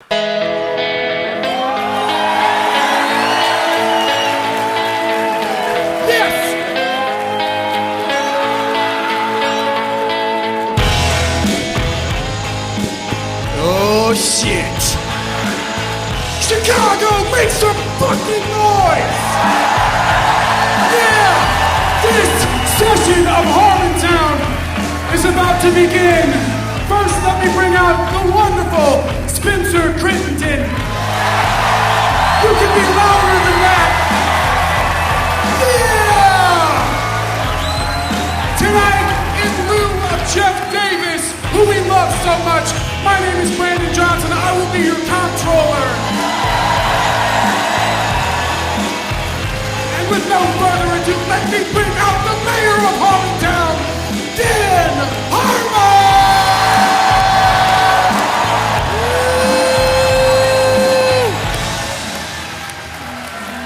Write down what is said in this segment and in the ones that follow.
Oh shit! Chicago, make some fucking noise! Yeah! This session of Harmontown is about to begin. First, let me bring out the wonderful Spencer Crittenden. You can be louder than that. Yeah! Tonight, in lieu of Jeff Davis, who we love so much, my name is Brandon Johnson. I will be your comptroller. And with no further ado, let me bring out the mayor of Harmontown, Harmon!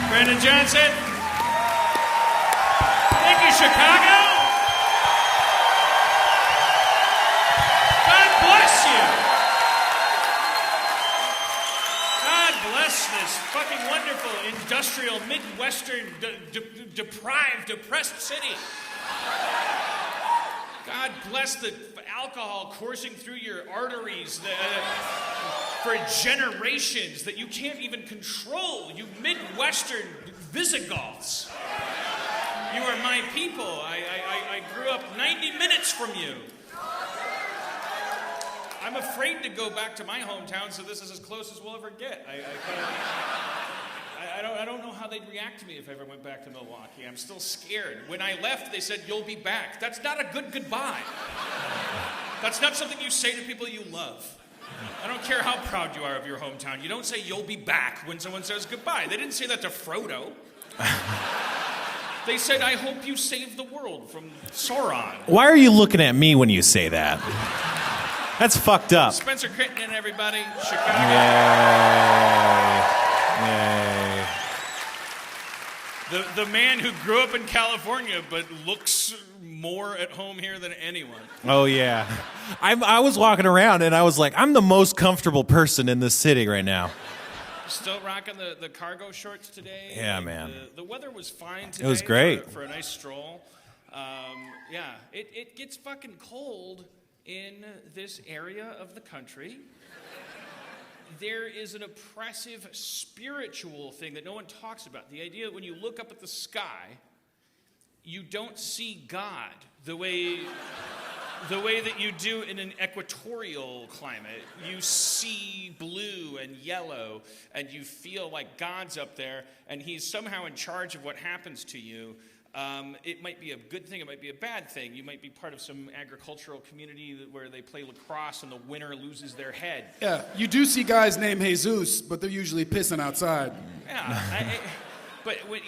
Brandon Johnson. Thank you, Chicago. God bless you. God bless this fucking wonderful, industrial, Midwestern, deprived, depressed city. God bless the alcohol coursing through your arteries for generations that you can't even control, you Midwestern Visigoths. You are my people. I grew up 90 minutes from you. I'm afraid to go back to my hometown, so this is as close as we'll ever get. I don't know how they'd react to me if I ever went back to Milwaukee. I'm still scared. When I left, they said, "You'll be back." That's not a good goodbye. That's not something you say to people you love. I don't care how proud you are of your hometown. You don't say, "You'll be back," when someone says goodbye. They didn't say that to Frodo. They said, "I hope you save the world from Sauron." Why are you looking at me when you say that? That's fucked up. Spencer Crittenden, everybody. Chicago. Yay. The man who grew up in California but looks more at home here than anyone. Oh, yeah. I was walking around and I was like, I'm the most comfortable person in this city right now. Still rocking the cargo shorts today. Yeah, man. The weather was fine today. It was great. For a nice stroll. Yeah, it gets fucking cold in this area of the country. There is an oppressive spiritual thing that no one talks about. The idea that when you look up at the sky, you don't see God the way that you do in an equatorial climate. You see blue and yellow, and you feel like God's up there, and he's somehow in charge of what happens to you. It might be a good thing, it might be a bad thing. You might be part of some agricultural community where they play lacrosse and the winner loses their head. Yeah, you do see guys named Jesus, but they're usually pissing outside. Yeah, but when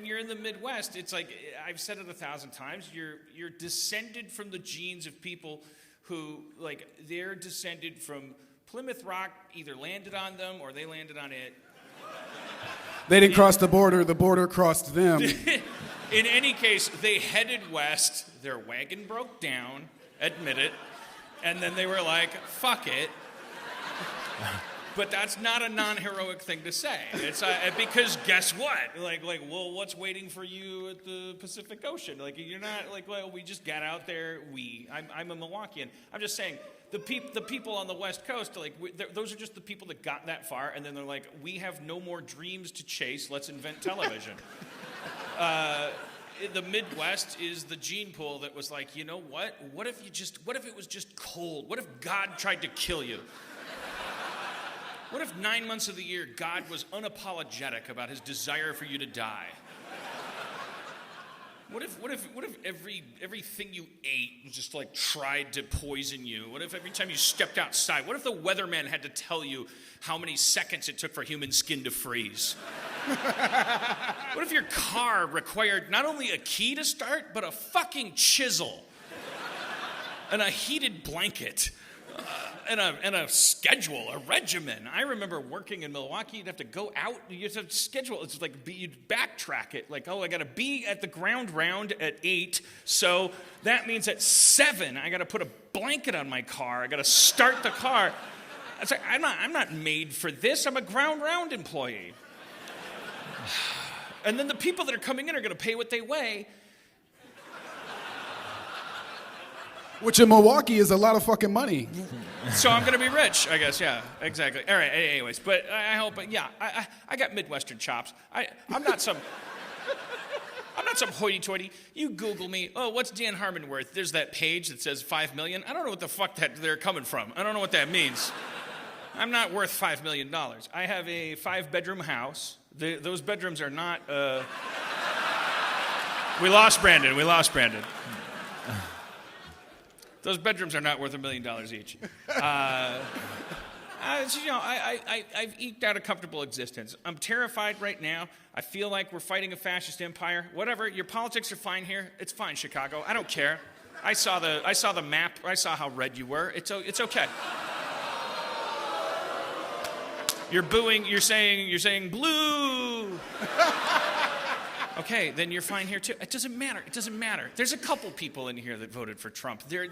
you're in the Midwest, it's like, I've said it 1,000 times, you're descended from the genes of people who, like, they're descended from Plymouth Rock, either landed on them or they landed on it. They didn't cross the border crossed them. In any case, they headed west, their wagon broke down, admit it, and then they were like, fuck it. But that's not a non-heroic thing to say. It's because guess what? Like, well, what's waiting for you at the Pacific Ocean? Like, you're not like, well, we just got out there. I'm a Milwaukeean. I'm just saying, the people on the West Coast, like, those are just the people that got that far, and then they're like, we have no more dreams to chase. Let's invent television. The Midwest is the gene pool that was like, you know what? What if it was just cold? What if God tried to kill you? What if 9 months of the year God was unapologetic about his desire for you to die? What if everything you ate just like tried to poison you? What if every time you stepped outside, what if the weatherman had to tell you how many seconds it took for human skin to freeze? What if your car required not only a key to start, but a fucking chisel and a heated blanket? And a schedule, a regimen. I remember working in Milwaukee. You'd have to go out. You'd have to schedule. It's like you'd backtrack it. Like, oh, I got to be at the ground round at 8. So that means at 7, I got to put a blanket on my car. I got to start the car. It's like, I'm not made for this. I'm a ground round employee. And then the people that are coming in are going to pay what they weigh. Which in Milwaukee is a lot of fucking money. So I'm going to be rich, I guess. Yeah, exactly. All right, anyways, but I hope, yeah, I got Midwestern chops. I'm not some hoity-toity. You Google me. Oh, what's Dan Harmon worth? There's that page that says 5 million. I don't know what the fuck that they're coming from. I don't know what that means. I'm not worth $5 million. I have a 5-bedroom house. Those bedrooms are not, We lost Brandon. Those bedrooms are not worth $1 million each. I've eked out a comfortable existence. I'm terrified right now. I feel like we're fighting a fascist empire. Whatever, your politics are fine here. It's fine, Chicago. I don't care. I saw the map. I saw how red you were. It's okay. You're booing. You're saying blue. Okay, then you're fine here too. It doesn't matter. There's a couple people in here that voted for Trump. They're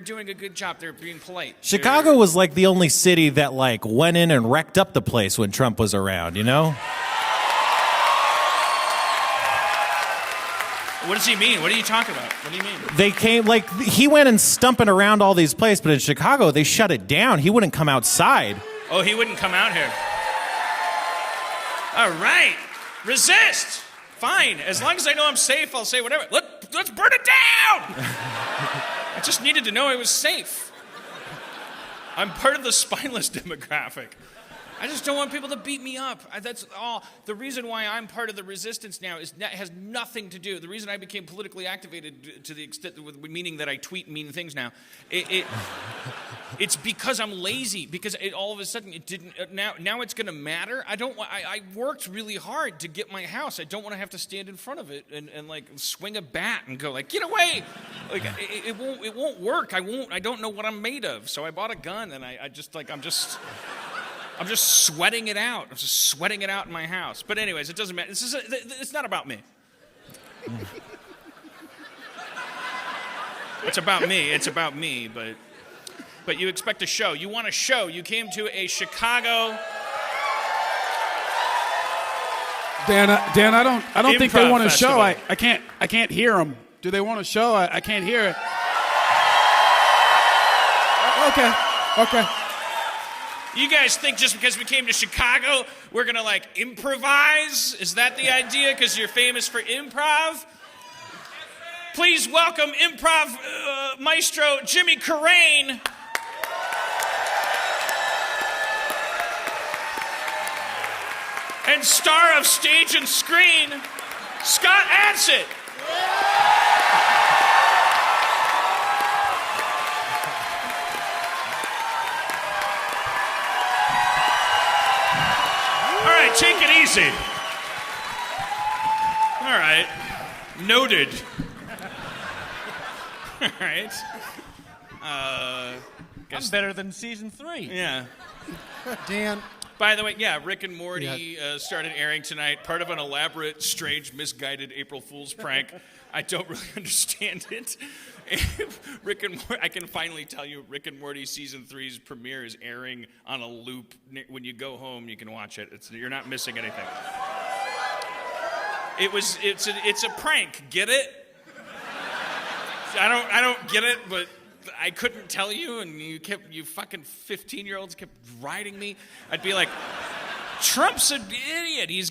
doing a good job. They're being polite. Chicago was like the only city that like went in and wrecked up the place when Trump was around, you know? What does he mean? What are you talking about? What do you mean? They came, like, he went and stumping around all these places, but in Chicago, they shut it down. He wouldn't come outside. Oh, he wouldn't come out here. All right. Resist. Fine. As long as I know I'm safe, I'll say whatever. Let's burn it down! I just needed to know I was safe. I'm part of the spineless demographic. I just don't want people to beat me up. That's all. The reason why I'm part of the resistance now has nothing to do. The reason I became politically activated to the extent, meaning that I tweet mean things now, it's because I'm lazy. Because all of a sudden it didn't. Now it's going to matter. I worked really hard to get my house. I don't want to have to stand in front of it and like swing a bat and go like, get away. Like it won't work. I don't know what I'm made of. So I bought a gun and I'm just sweating it out. I'm just sweating it out in my house. But anyways, it doesn't matter. It's not about me. It's about me, but you expect a show. You want a show. You came to a Chicago Dan, I don't think they want a festival. show. I can't hear them. Do they want a show? I can't hear it. Okay. You guys think just because we came to Chicago, we're going to, like, improvise? Is that the idea? Because you're famous for improv? Please welcome improv maestro Jimmy Carrane. And star of stage and screen, Scott Adsit. Take it easy. All right. Noted. All right. I'm better than season 3. Yeah. Dan. By the way, yeah, Rick and Morty started airing tonight. Part of an elaborate, strange, misguided April Fool's prank. I don't really understand it. Rick and Morty, I can finally tell you, Rick and Morty season 3's premiere is airing on a loop. When you go home, you can watch it. You're not missing anything. It's a prank. Get it? I don't get it, but I couldn't tell you, and you fucking 15-year-olds kept riding me. I'd be like, Trump's an idiot. He's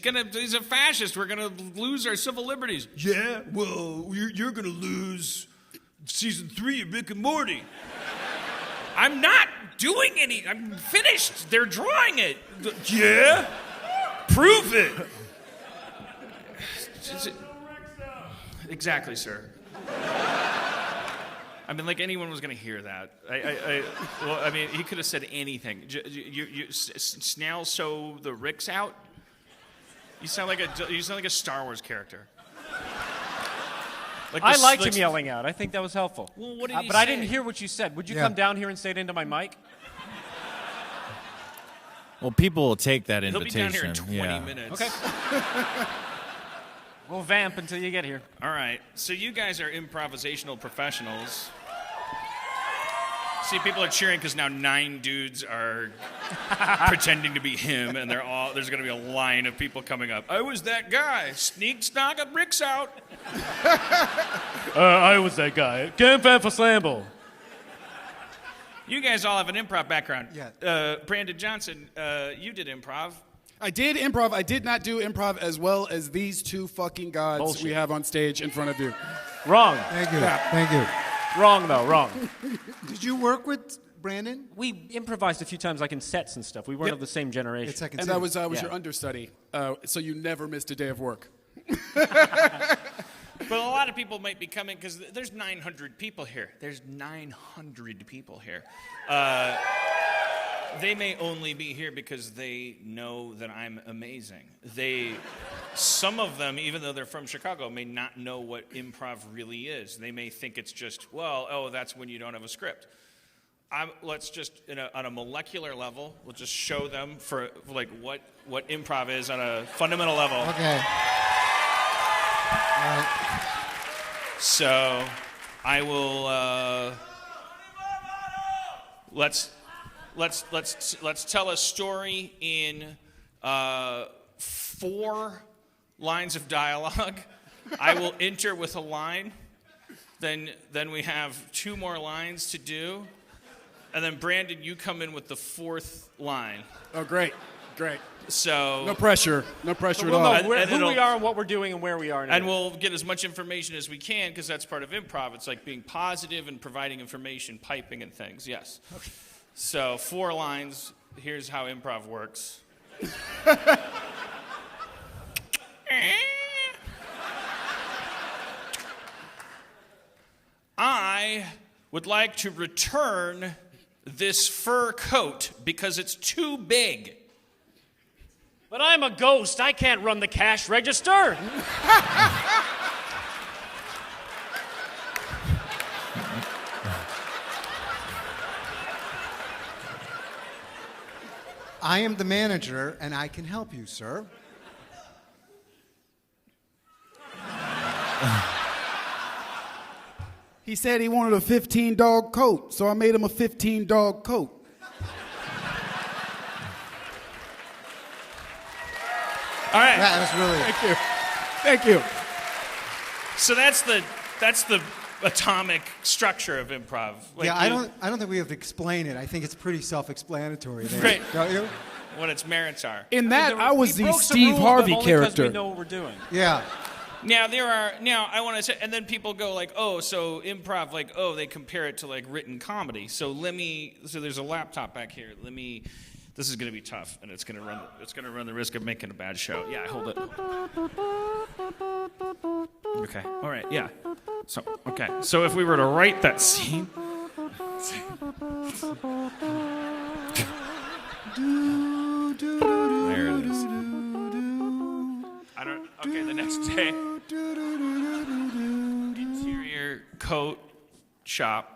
a fascist. We're gonna lose our civil liberties. Yeah, well, you're gonna lose season 3 of Rick and Morty. I'm not doing any. I'm finished. They're drawing it. Yeah? Prove it. Exactly, sir. I mean, like anyone was going to hear that. Well, I mean, he could have said anything. Snail sew the Ricks out. You sound like a Star Wars character. I liked him yelling out. I think that was helpful. Well, what did he but say? I didn't hear what you said. Would you come down here and say it into my mic? Well, people will take that He'll invitation. be down here in 20 minutes. Okay. We'll vamp until you get here. All right. So you guys are improvisational professionals. See, people are cheering because now 9 dudes are pretending to be him, and there's going to be a line of people coming up. I was that guy. Snogging bricks out. I was that guy. Game fan for Slamble. You guys all have an improv background. Yeah. Brandon Johnson, you did improv. I did improv. I did not do improv as well as these two fucking gods Bullshit. we have on stage in front of you. Wrong. Thank you. Thank you. Wrong, though. Wrong. Did you work with Brandon? We improvised a few times, like in sets and stuff. We weren't Yep. of the same generation. It's second And season. that was Yeah. your understudy, so you never missed a day of work. But a lot of people might be coming because there's 900 people here. There's 900 people here. They may only be here because they know that I'm amazing. Some of them, even though they're from Chicago, may not know what improv really is. They may think it's just, that's when you don't have a script. Let's just, on a molecular level, we'll just show them for like what improv is on a fundamental level. Okay. So, I will. Let's tell a story in 4 lines of dialogue. I will enter with a line. Then we have 2 more lines to do, and then Brandon, you come in with the 4th line. Oh, great. So No pressure at We'll all. know And who we it'll- are and what we're doing and where we are. And we'll get as much information as we can because that's part of improv. It's like being positive and providing information, piping and things. Yes. Okay. So 4 lines. Here's how improv works. I would like to return this fur coat because it's too big. But I'm a ghost. I can't run the cash register. I am the manager, and I can help you, sir. He said he wanted a 15-dog coat, so I made him a 15-dog coat. All right. That was really... Thank you. So that's the atomic structure of improv. Like I don't think we have to explain it. I think it's pretty self-explanatory there. Great. Don't you? What its merits are. In that, I was We the broke some Steve rules, but Harvey only 'cause character. we know what we're doing. Yeah. Now I want to say, and then people go like, oh, so improv, like, oh, they compare it to like written comedy. So there's a laptop back here. This is going to be tough, and it's going to run the risk of making a bad show. Yeah, hold it. Okay. All right. Yeah. So if we were to write that scene. There it is. The next day. Interior coat shop.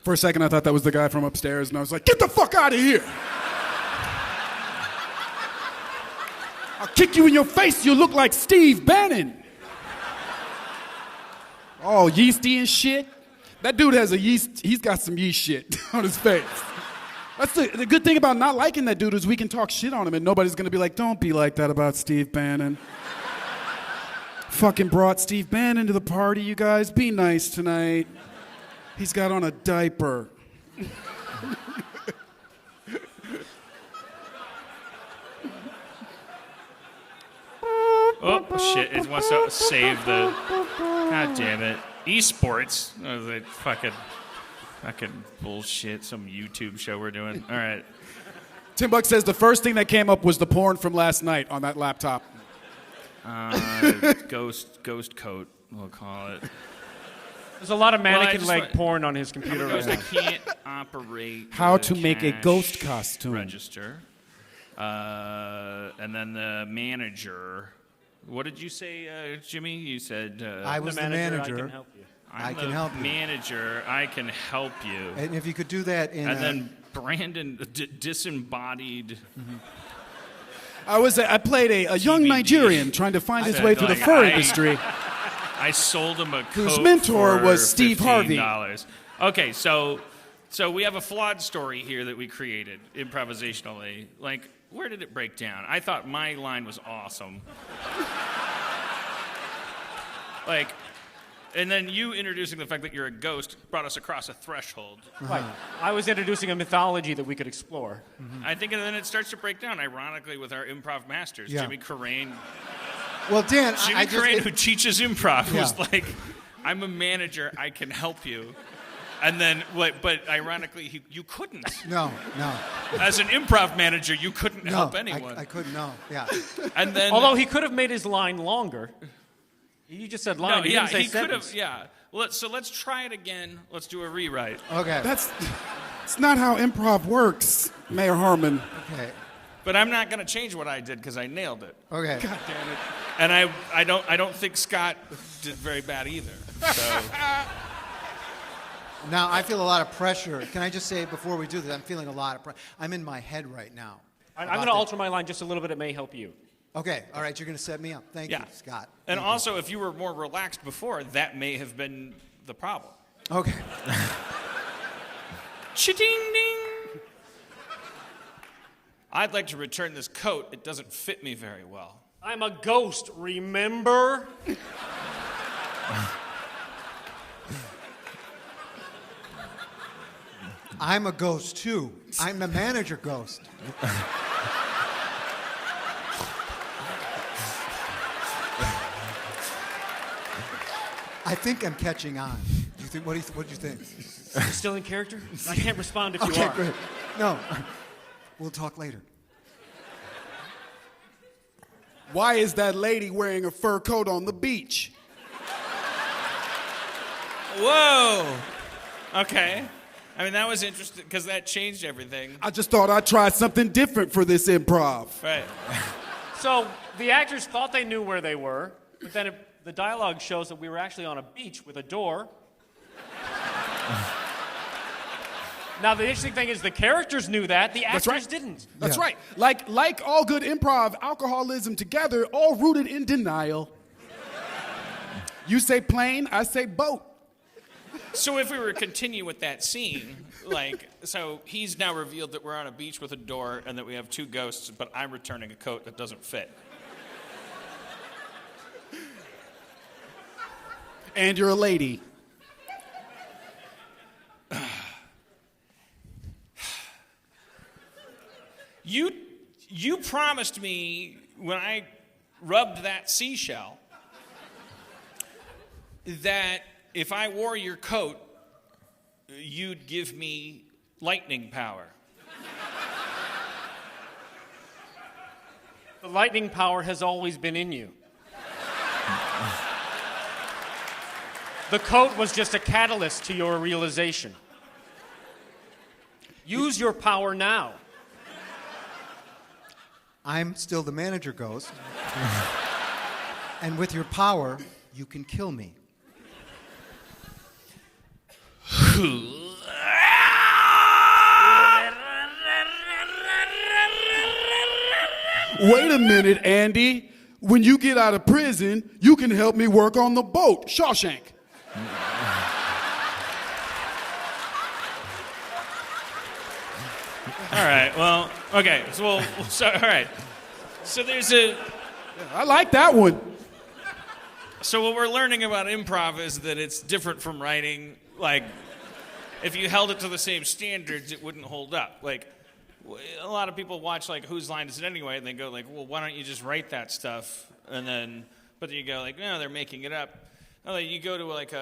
For a second, I thought that was the guy from upstairs, and I was like, get the fuck out of here! I'll kick you in your face, you look like Steve Bannon! Oh, yeasty and shit? That dude has he's got some yeast shit on his face. That's the good thing about not liking that dude is we can talk shit on him and nobody's gonna be like, don't be like that about Steve Bannon. Fucking brought Steve Bannon to the party, you guys. Be nice tonight. He's got on a diaper. Oh, shit. It wants to save the... God damn it. Esports. Oh, that fucking bullshit. Some YouTube show we're doing. All right. Tim Buck says the first thing that came up was the porn from last night on that laptop. Ghost coat, we'll call it. There's a lot of mannequin just leg want- porn on his computer right I now. can't operate How the to make a cash ghost costume. register. And then the manager. What did you say, Jimmy? You said I was the manager. I can help you. I can the help you. manager. I can help you. And if you could do that in And then Brandon disembodied. I played a young TBD. Nigerian trying to find his said, way through the like, fur I- industry. I sold him a Whose coat mentor for was Steve Harvey. $15. Okay, so we have a flawed story here that we created improvisationally. Like, where did it break down? I thought my line was awesome. Like, and then you introducing the fact that you're a ghost brought us across a threshold. Right. I was introducing a mythology that we could explore. I think, and then it starts to break down, ironically, with our improv masters, Yeah. Jimmy Carrane. Well, Dan, Jimmy I just... Carrane, who teaches improv, Yeah. was like, I'm a manager, I can help you. And then, but ironically, you couldn't. No. As an improv manager, you couldn't help anyone. I couldn't, no, yeah. And then, Although he could have made his line longer. You just said line. no, You yeah, didn't say he could have, sentence. yeah. So let's try it again. Let's do a rewrite. Okay. It's not how improv works, Mayor Harmon. Okay. But I'm not going to change what I did because I nailed it. Okay. God damn it. And I don't think Scott did very bad either. So. Now, I feel a lot of pressure. Can I just say, before we do this, I'm feeling a lot of pressure. I'm in my head right now. I'm going to alter my line just a little bit. It may help you. Okay, all right, you're going to set me up. Thank Yeah. you, Scott. And Thank also, if you were more relaxed before, that may have been the problem. you. Okay. Cha-ding ding. I'd like to return this coat. It doesn't fit me very well. I'm a ghost, remember? I'm a ghost, too. I'm the manager ghost. I think I'm catching on. What do you think? You still in character? I can't respond if you Okay, are. great. No, we'll talk later. Why is that lady wearing a fur coat on the beach? Whoa. Okay. I mean, that was interesting because that changed everything. I just thought I'd try something different for this improv. Right. So the actors thought they knew where they were, but then the dialogue shows that we were actually on a beach with a door. Now, the interesting thing is the characters knew that, the actors right. didn't. That's Yeah. right. Like all good improv, alcoholism together, all rooted in denial. You say plane, I say boat. So if we were to continue with that scene, so he's now revealed that we're on a beach with a door and that we have two ghosts, but I'm returning a coat that doesn't fit. And you're a lady. You promised me when I rubbed that seashell that if I wore your coat, you'd give me lightning power. The lightning power has always been in you. The coat was just a catalyst to your realization. Use your power now. I'm still the manager ghost. And with your power, you can kill me. Wait a minute, Andy. When you get out of prison, you can help me work on the boat, Shawshank. All right, well, okay, all right. So there's I like that one. So what we're learning about improv is that it's different from writing. Like, if you held it to the same standards, it wouldn't hold up. Like, a lot of people watch, like, Whose Line Is It Anyway? And they go, like, well, why don't you just write that stuff? And then, but then you go, like, no, they're making it up. Oh, you go to, like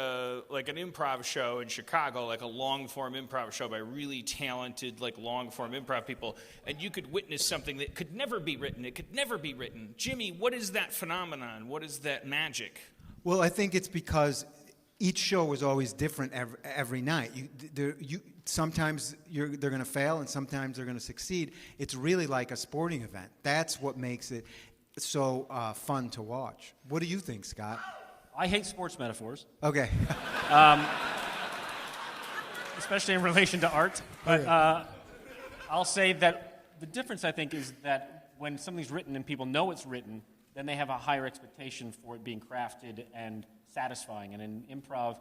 an improv show in Chicago, like a long-form improv show by really talented, like, long-form improv people, and you could witness something that could never be written. It could never be written. Jimmy, what is that phenomenon? What is that magic? Well, I think it's because each show was always different every night. Sometimes they're going to fail, and sometimes they're going to succeed. It's really like a sporting event. That's what makes it so fun to watch. What do you think, Scott? I hate sports metaphors, Okay. especially in relation to art. But I'll say that the difference, I think, is that when something's written and people know it's written, then they have a higher expectation for it being crafted and satisfying. And in improv,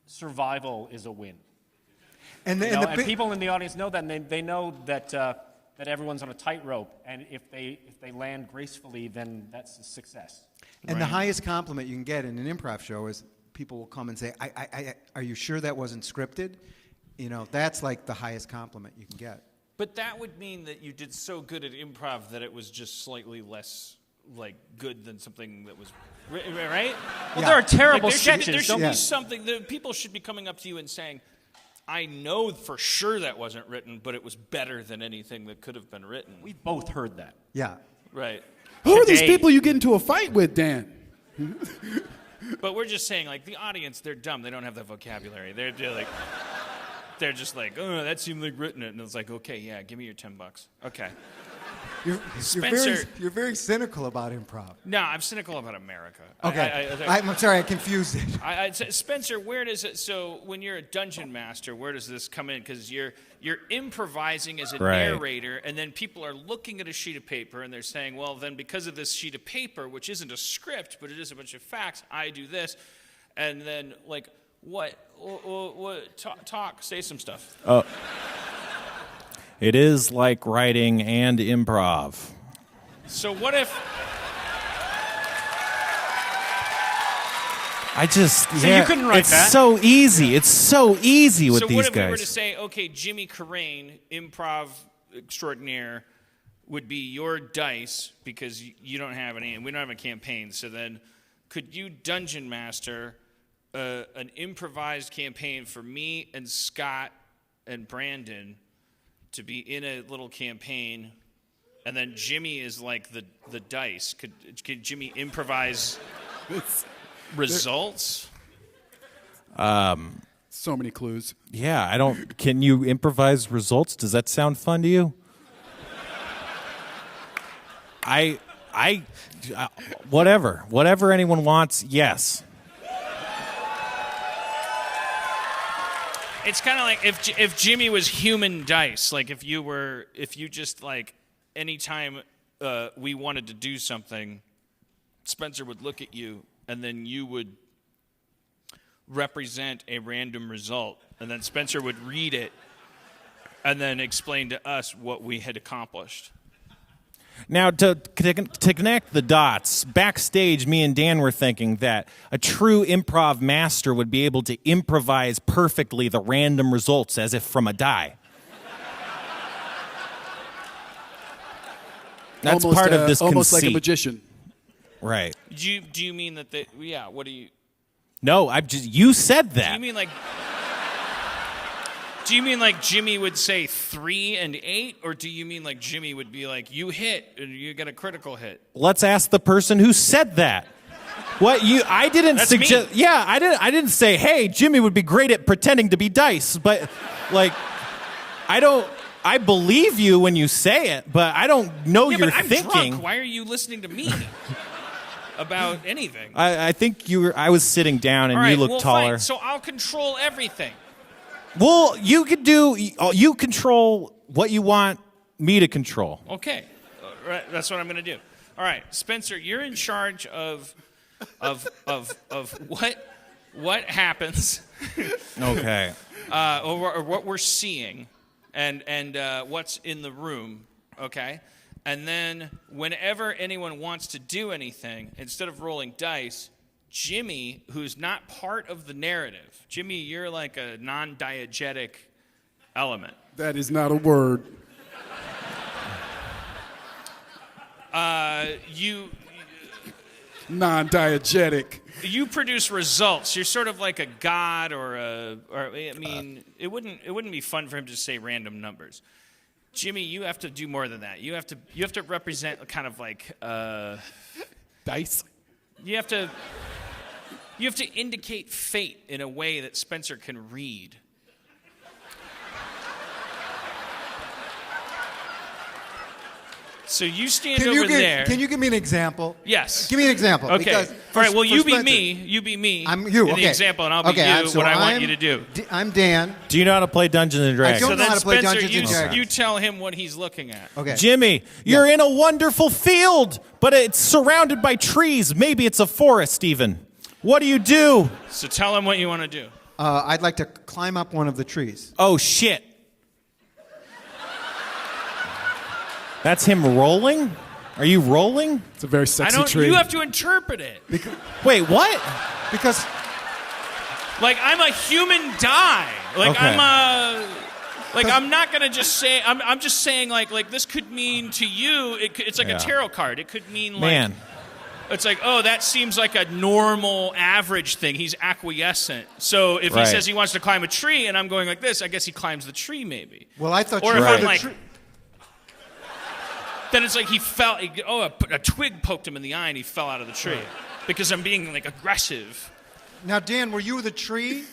survival is a win. And, And people in the audience know that, and they know that that everyone's on a tightrope, and if they land gracefully, then that's a success. and the highest compliment you can get in an improv show is people will come and say, are you sure that wasn't scripted? You know, that's like the highest compliment you can get. But that would mean that you did so good at improv that it was just slightly less like good than something that was right. Well, there are terrible Like, there sketches. should Don't be something that people should be coming up to you and saying, I know for sure that wasn't written, but it was better than anything that could have been written. we both heard that. Yeah. Right. Who are these Today. people you get into a fight with, Dan? But we're just saying, like, the audience, they're dumb. They don't have the vocabulary. They're just like, oh, that seemed like written it. And it's like, okay, yeah, give me your $10. Okay. Spencer. You're very cynical about improv. No, I'm cynical about America. Okay. I'm sorry, I confused it. Spencer, where does it? So when you're a dungeon master, where does this come in? Because you're improvising as a Right. narrator, and then people are looking at a sheet of paper and they're saying, well, then because of this sheet of paper, which isn't a script but it is a bunch of facts, I do this, and then like what? Talk, say some stuff. It is like writing and improv. So what if? you couldn't write it's that? so easy. It's so easy with So these what if guys. we were to say, okay, Jimmy Carrane, improv extraordinaire, would be your dice because you don't have any, and we don't have a campaign. So then, could you dungeon master an improvised campaign for me and Scott and Brandon to be in a little campaign, and then Jimmy is like the dice? Could Jimmy improvise results? So many clues. Yeah, I don't. Can you improvise results? Does that sound fun to you? Whatever anyone wants. Yes. It's kind of like if Jimmy was human dice, like if you just like anytime we wanted to do something, Spencer would look at you and then you would represent a random result, and then Spencer would read it and then explain to us what we had accomplished. Now, to connect the dots, backstage, me and Dan were thinking that a true improv master would be able to improvise perfectly the random results as if from a die. That's Almost, part of this almost conceit. like a magician. Right. Do you mean that yeah, what do you... No, you said Do that. you mean like Jimmy would say 3 and 8, or do you mean like Jimmy would be like, you hit and you get a critical hit? Let's ask the person who said that. I didn't That's suggest. me. Yeah, I didn't say, hey, Jimmy would be great at pretending to be dice, but like, I believe you when you say it, but I don't know Yeah, you're but I'm thinking. drunk. Why are you listening to me about anything? I think I was sitting down and All right, you look well, taller. Fine. So I'll control everything. Well, you control what you want me to control. Okay, right, that's what I'm going to do. All right, Spencer, you're in charge of what happens, Okay. or what we're seeing, and what's in the room. Okay, and then whenever anyone wants to do anything, instead of rolling dice, Jimmy, who's not part of the narrative, Jimmy, you're like a non-diegetic element. That is not a word. You Non-diegetic. produce results. You're sort of like a god, or I mean, it wouldn't be fun for him to say random numbers. Jimmy, you have to do more than that. You have to represent kind of like Dice. you have to indicate fate in a way that Spencer can read. So you stand over there. Can you give me an example? Yes. Give me an example. Okay. Because All right. Well, for you be Spencer, me. You be me. I'm you. In Okay. the example, and I'll be okay, you. so what I want I'm you to do. I'm Dan. Do you know how to play Dungeons and Dragons? don't So know then, how to play Spencer, Dungeons and Dragons. you tell him what he's looking at. Okay. Jimmy, you're in a wonderful field, but it's surrounded by trees. Maybe it's a forest even. What do you do? So tell him what you want to do. I'd like to climb up one of the trees. Oh, shit. That's him rolling? Are you rolling? It's a very sexy tree. You have to interpret it. Wait, what? Because Like, I'm a human die. Like, Okay. I'm not gonna just say. I'm just saying like this could mean to you. It's like Yeah. a tarot card. It could mean like. Man. It's like, oh, that seems like a normal, average thing. He's acquiescent. So if he Right. says he wants to climb a tree, and I'm going like this, I guess he climbs the tree, maybe. well, I thought Or you if were I'm the like, tree. then it's like he fell. A twig poked him in the eye, and he fell out of the tree because I'm being like aggressive. Now, Dan, were you the tree?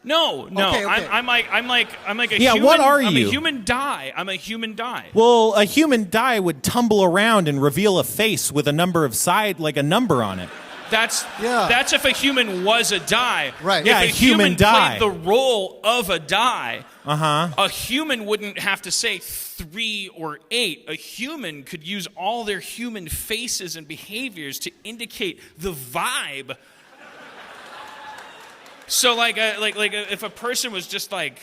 No. Okay. I'm like a Yeah, human. what are I'm you? a human die. I'm a human die. Well, a human die would tumble around and reveal a face with a number of like a number on it. That's Yeah. if a human was a die. Right. If Yeah, a a human human die. played the role of a die, Uh-huh. a human wouldn't have to say 3 or 8. A human could use all their human faces and behaviors to indicate the vibe. So if a person was just like,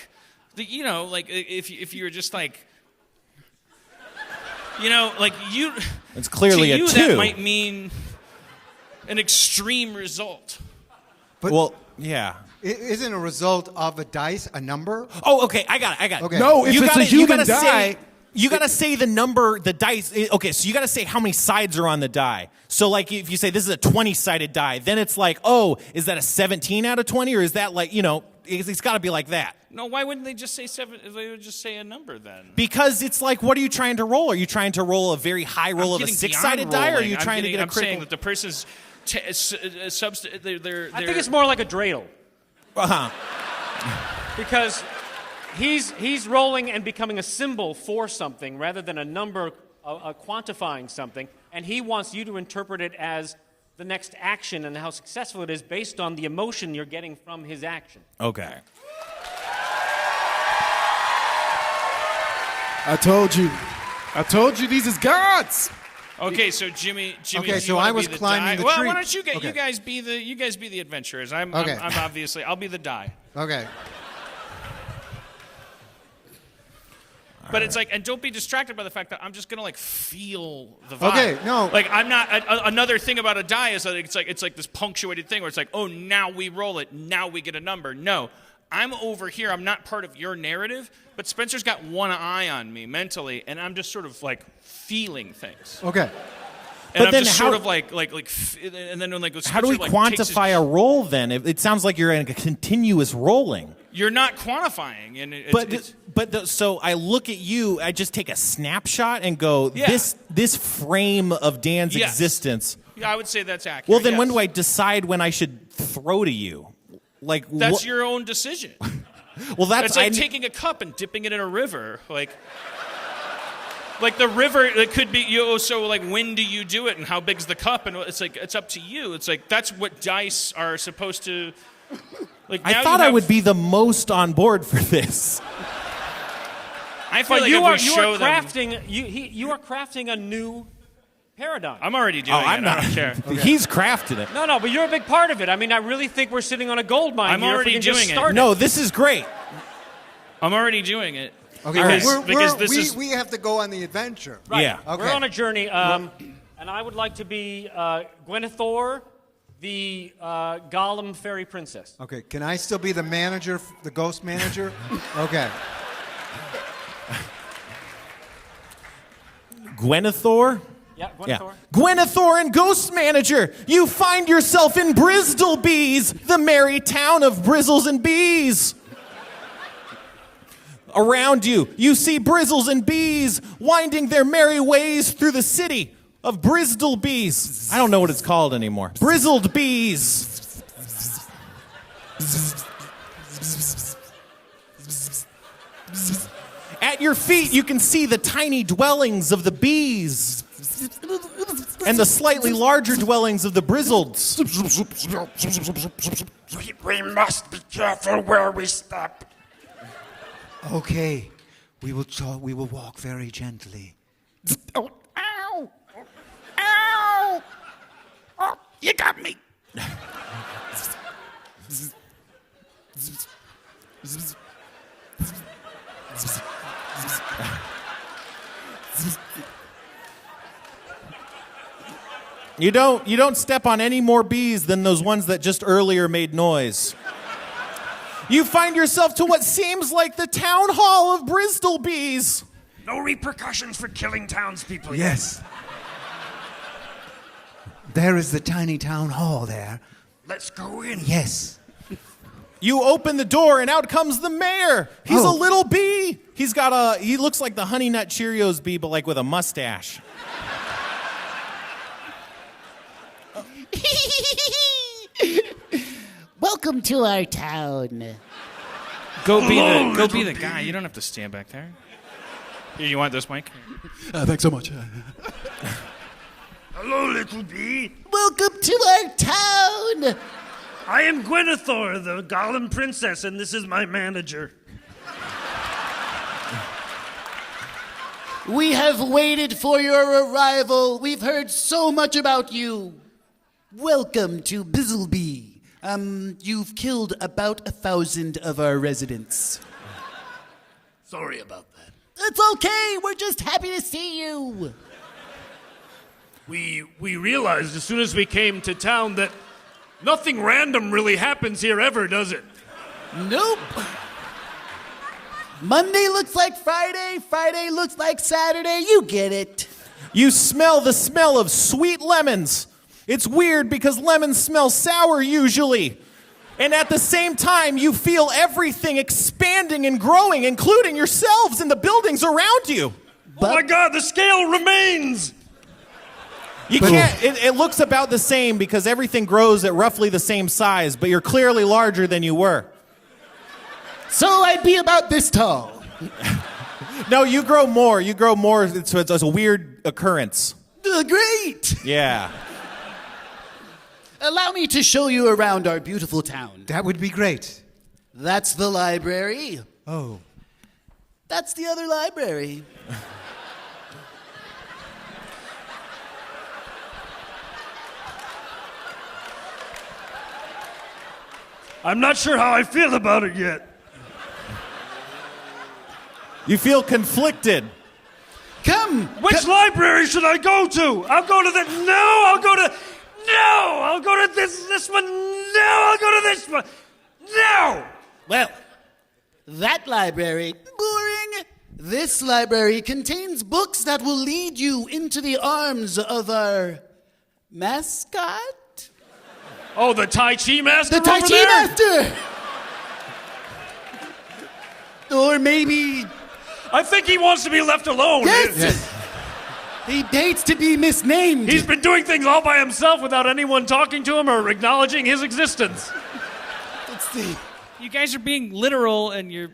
if you were just like, like you. It's clearly to a you, 2. that might mean an extreme result. But Well, yeah. isn't a result of a dice a number? Oh, okay. I got it. Okay. No, if it's a human die. Say, you gotta say the number, the dice. Okay, so you gotta say how many sides are on the die. So, like, if you say this is a 20-sided die, then it's like, oh, is that a 17 out of 20, or is that like, it's got to be like that. No, why wouldn't they just say 7? They would just say a number then. Because it's like, what are you trying to roll? Are you trying to roll a very high roll of a Getting 6-sided beyond die, or are rolling. you trying to get a I'm critical? saying that the person's I think it's more like a dreidel. Uh-huh. Because he's rolling and becoming a symbol for something rather than a number quantifying something, and he wants you to interpret it as the next action and how successful it is based on the emotion you're getting from his action. Okay. I told you these is gods. Okay, so Jimmy. Okay, do so you wanna I was be the climbing die? the Well, tree. why don't you Okay. you guys be the adventurers? I'm Okay. obviously I'll be the die. Okay. But it's like, and don't be distracted by the fact that I'm just gonna like feel the vibe. Okay, no. Like I'm not. Another thing about a die is that it's like this punctuated thing where it's like, oh, now we roll it, now we get a number. No, I'm over here. I'm not part of your narrative. But Spencer's got one eye on me mentally, and I'm just sort of like feeling things. Okay. And But I'm then just how- sort of and then when like How do we Spencer, like, takes his- quantify a roll then? It sounds like you're in a continuous rolling. You're not quantifying, and it's So I look at you, I just take a snapshot and go, Yeah. this frame of Dan's Yes. existence. yeah, I would say that's accurate. Well, then when yes. do I decide when I should throw to you? Like That's your own decision. Well, that's It's like taking a cup and dipping it in a river, like the river. It could be so like when do you do it and how big's the cup, and it's like it's up to you. It's like that's what dice are supposed to. Like now I thought you I have- would be the most on board for this. I feel But like you if are we show them, you are crafting a new paradigm. I'm already doing it. I'm not. I don't care. He's crafted it. No, but you're a big part of it. I mean, I really think we're sitting on a gold mine I'm here if we already can just doing it. start No, this is great. I'm already doing it. Okay. Because this is we have to go on the adventure. Yeah. Okay. We're on a journey, and I would like to be Gwenethor, the Gollum fairy princess. Okay. Can I still be the manager, the ghost manager? Okay. Gwenethor? Yeah, Yeah. Gwenethor. Gwenethor and Ghost Manager, you find yourself in Bristlebees, the merry town of Brizzles and Bees. Around you, you see Brizzles and Bees winding their merry ways through the city of Bristlebees. I don't know what it's called anymore. Brizzled Bees. At your feet, you can see the tiny dwellings of the bees and the slightly larger dwellings of the Brizzleds. We must be careful where we step. Okay. We will walk very gently. Oh, ow! Ow! Oh, you got me. You don't step on any more bees than those ones that just earlier made noise. You find yourself to what seems like the town hall of Bristol bees. No repercussions for killing townspeople. Yes. There is the tiny town hall there. Let's go in. Yes. You open the door and out comes the mayor. He's a Oh. little bee. He looks like the Honey Nut Cheerios bee, but like with a mustache. Welcome to our town. Go be the guy. You don't have to stand back there. Here, you want this mic? Thanks so much. Hello, little bee. Welcome to our town. I am Gwenethor, the Gollum princess, and this is my manager. We have waited for your arrival. We've heard so much about you. Welcome to Bizzleby. You've killed about 1,000 of our residents. Sorry about that. It's okay. We're just happy to see you. We realized as soon as we came to town that nothing random really happens here ever, does it? Nope. Monday looks like Friday. Friday looks like Saturday. You get it. You smell the smell of sweet lemons. It's weird because lemons smell sour usually. And at the same time, you feel everything expanding and growing, including yourselves and the buildings around you. Oh my God, the scale remains! You can't, it looks about the same because everything grows at roughly the same size, but you're clearly larger than you were. So I'd be about this tall. No, you grow more. You grow more, so it's a weird occurrence. Great. Yeah. Allow me to show you around our beautiful town. That would be great. That's the library. Oh. That's the other library. I'm not sure how I feel about it yet. You feel conflicted. Come. Which library should I go to? I'll go to this one. No, I'll go to this one. No! Well, that library, boring. This library contains books that will lead you into the arms of our mascot. Oh, the Tai Chi master The Tai over Chi there? master! Or maybe... I think he wants to be left alone. Yes! He hates to be misnamed. He's been doing things all by himself without anyone talking to him or acknowledging his existence. Let's see. You guys are being literal and you're...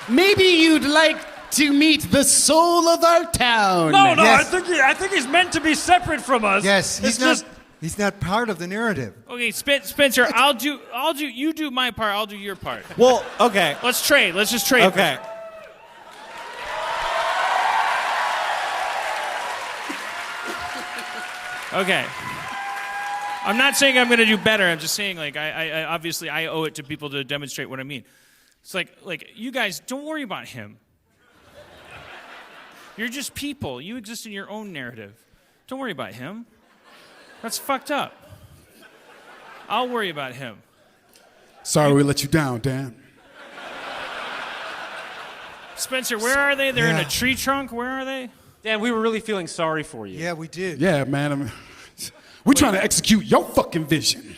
Maybe you'd like to meet the soul of our town. No, Yes. I think he's meant to be separate from us. Yes, It's he's not part of the narrative. Okay, Spencer, you do my part, I'll do your part. Well, okay. Let's trade. Let's just trade. Okay. Okay. I'm not saying I'm going to do better. I'm just saying, like, I obviously I owe it to people to demonstrate what I mean. It's like you guys, don't worry about him. You're just people. You exist in your own narrative. Don't worry about him. That's fucked up. I'll worry about him. Sorry we let you down, Dan. Spencer, where are they? They're in a Yeah. tree trunk. Where are they? Dan, we were really feeling sorry for you. Yeah, we did. Yeah, man. We're trying to execute your fucking vision.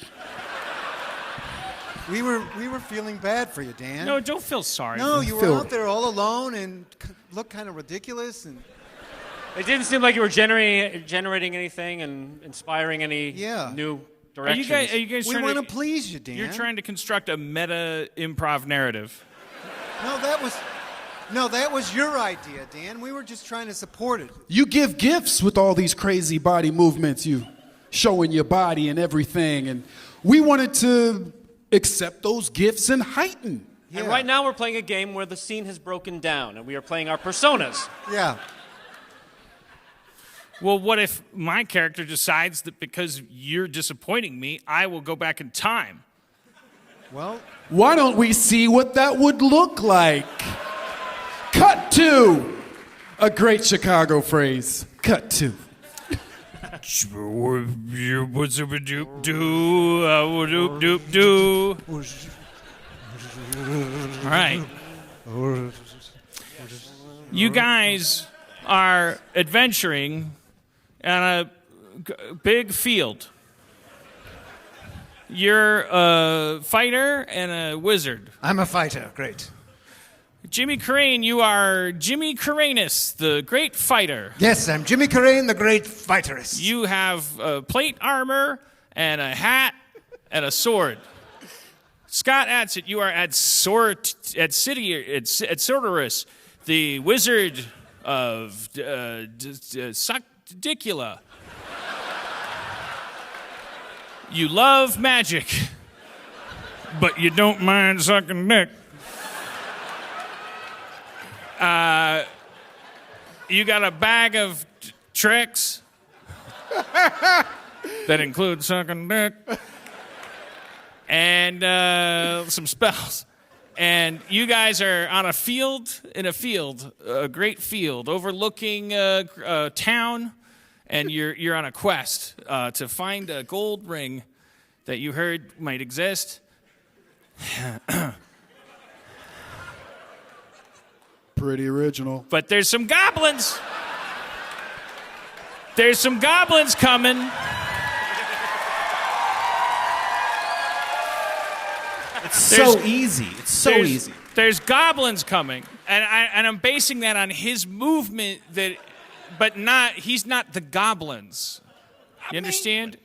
We were feeling bad for you, Dan. No, don't feel sorry. No, you were Phil. out there all alone and looked kind of ridiculous. And It didn't seem like you were generating anything and inspiring any Yeah. new Are directions. you guys we trying want to to... please you, Dan. You're trying to construct a meta improv narrative. No, that was your idea, Dan. We were just trying to support it. You give gifts with all these crazy body movements, you showing your body and everything, and we wanted to accept those gifts and heighten. Yeah. And right now we're playing a game where the scene has broken down, and we are playing our personas. Yeah. Well, what if my character decides that because you're disappointing me, I will go back in time? Well, Why don't we see what that would look like? Cut to a great Chicago phrase. Cut to. All right. You guys are adventuring on a big field. You're a fighter and a wizard. I'm a fighter. Great. Jimmy Carrane, you are Jimmy Carranus, the great fighter. Yes, I'm Jimmy Carrane, the great fighterist. You have plate armor and a hat and a sword. Scott Adsit, you are Adsitorus, the wizard of Suckdicula. You love magic, but you don't mind sucking dick. You got a bag of tricks that include sucking dick and some spells. And you guys are on a field, a great field, overlooking a town, and you're on a quest to find a gold ring that you heard might exist. Pretty original. But there's some goblins. There's some goblins coming. It's so easy. It's so easy. There's goblins coming, and I'm basing that on his movement. He's not the goblins. You understand?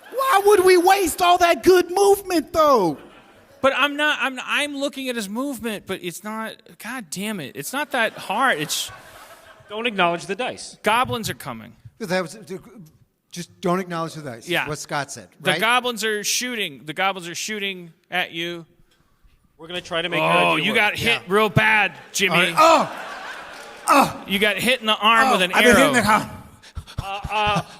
Why would we waste all that good movement, though? But I'm looking at his movement, but it's not. God damn it! It's not that hard. Don't acknowledge the dice. Goblins are coming. That was, just don't acknowledge the dice. Yeah. What Scott said. Right? The goblins are shooting. The goblins are shooting at you. We're going to try to make you got hit real bad, Jimmy. Right. Oh! You got hit in the arm with an I've arrow. been hitting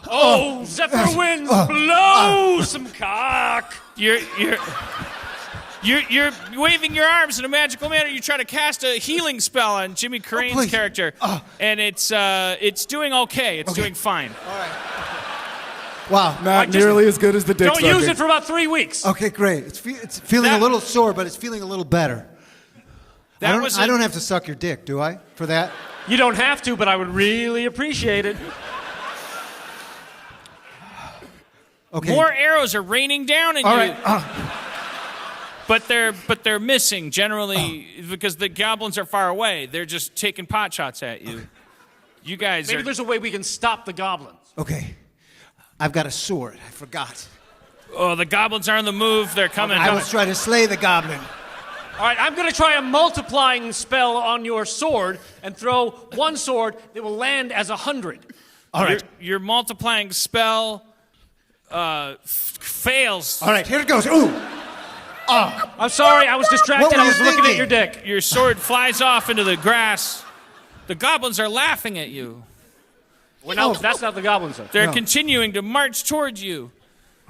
the Zephyr winds, blow some cock. You're waving your arms in a magical manner. You try to cast a healing spell on Jimmy Carrane's please. character, and it's doing okay. It's doing fine. All right. Wow. Not nearly as good as the dick Don't use sucking. it for about 3 weeks. Okay, great. It's feeling a little sore, but it's feeling a little better. I don't have to suck your dick, do I, for that? You don't have to, but I would really appreciate it. Okay. More arrows are raining down on All you. right. But they're missing generally because the goblins are far away. They're just taking pot shots at you. You guys Maybe are. there's a way we can stop the goblins. Okay. I've got a sword. I forgot. Oh, the goblins are on the move. They're coming. I was trying to slay the goblin. All right, I'm going to try a multiplying spell on your sword and throw one sword that will land as 100. All right. Your multiplying spell fails. All right, here it goes. Ooh. I'm sorry, I was distracted. What were I was you looking at thinking? your dick. Your sword flies off into the grass. The goblins are laughing at you. Well, no, that's not the goblins. Though. They're continuing to march towards you.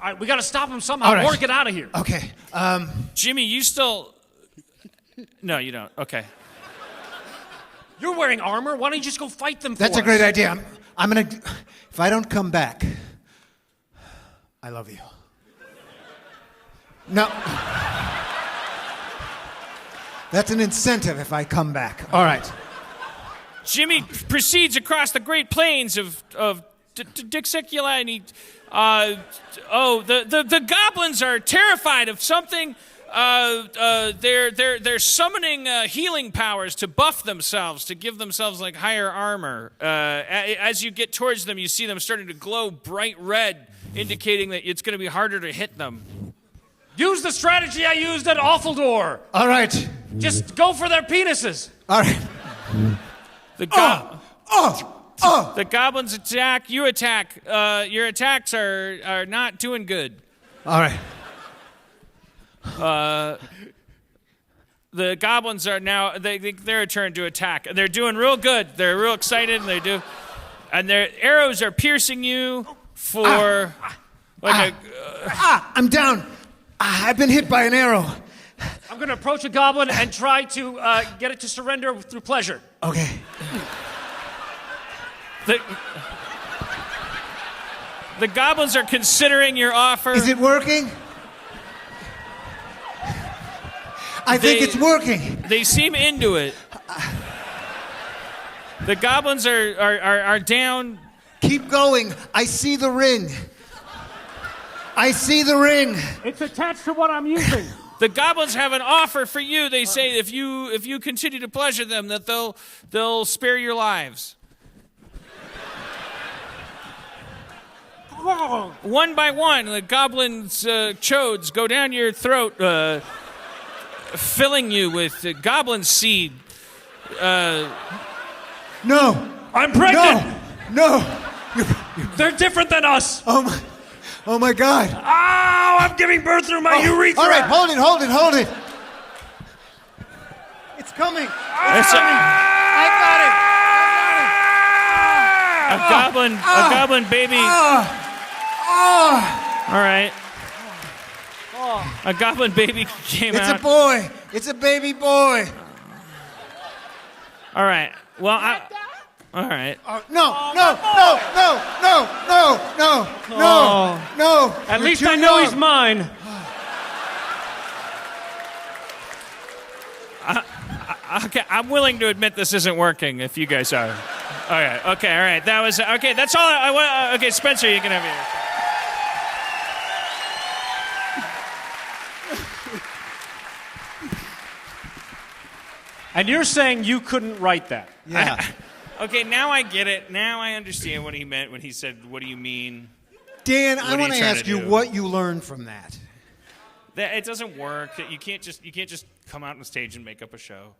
All right, we got to stop them somehow All right. or get out of here. Okay. Jimmy, you still. No, you don't. Okay. You're wearing armor. Why don't you just go fight them for That's a us? great idea. I'm going to... If I don't come back, I love you. No. That's an incentive if I come back. All right. Jimmy proceeds across the Great Plains of Dixicula, and the goblins are terrified of something. They're summoning healing powers to buff themselves, to give themselves like higher armor. As you get towards them, you see them starting to glow bright red, indicating that it's going to be harder to hit them. Use the strategy I used at Awful All right. Just go for their penises. All right. The goblins attack. You attack. Your attacks are not doing good. All right. The goblins are now. They're a turn to attack. They're doing real good. They're real excited, and they do. And their arrows are piercing you for I'm down. I've been hit by an arrow. I'm going to approach a goblin and try to get it to surrender through pleasure. Okay. The goblins are considering your offer. Is it working? I think it's working. They seem into it. The goblins are down. Keep going. I see the ring. I see the ring. It's attached to what I'm using. The goblins have an offer for you. They say if you continue to pleasure them, that they'll spare your lives. One by one, the goblins' chodes go down your throat, filling you with goblin seed. No. I'm pregnant. No. They're different than us. Oh my God. Oh, I'm giving birth through my urethra. All right, hold it. It's coming. I got it. A goblin baby. All right. A goblin baby came out. It's a boy. It's a baby boy. All right. Well, all right. No. At You're least too I know young. he's mine. Okay, I'm willing to admit this isn't working if you guys are. Okay, all right. That was okay. That's all I want. Okay, Spencer, you can have it. And you're saying you couldn't write that? Yeah. Okay, now I get it. Now I understand what he meant when he said, "What do you mean?" Dan, What I are want you to trying ask to you do? what you learned from that. That it doesn't work. You can't just come out on stage and make up a show.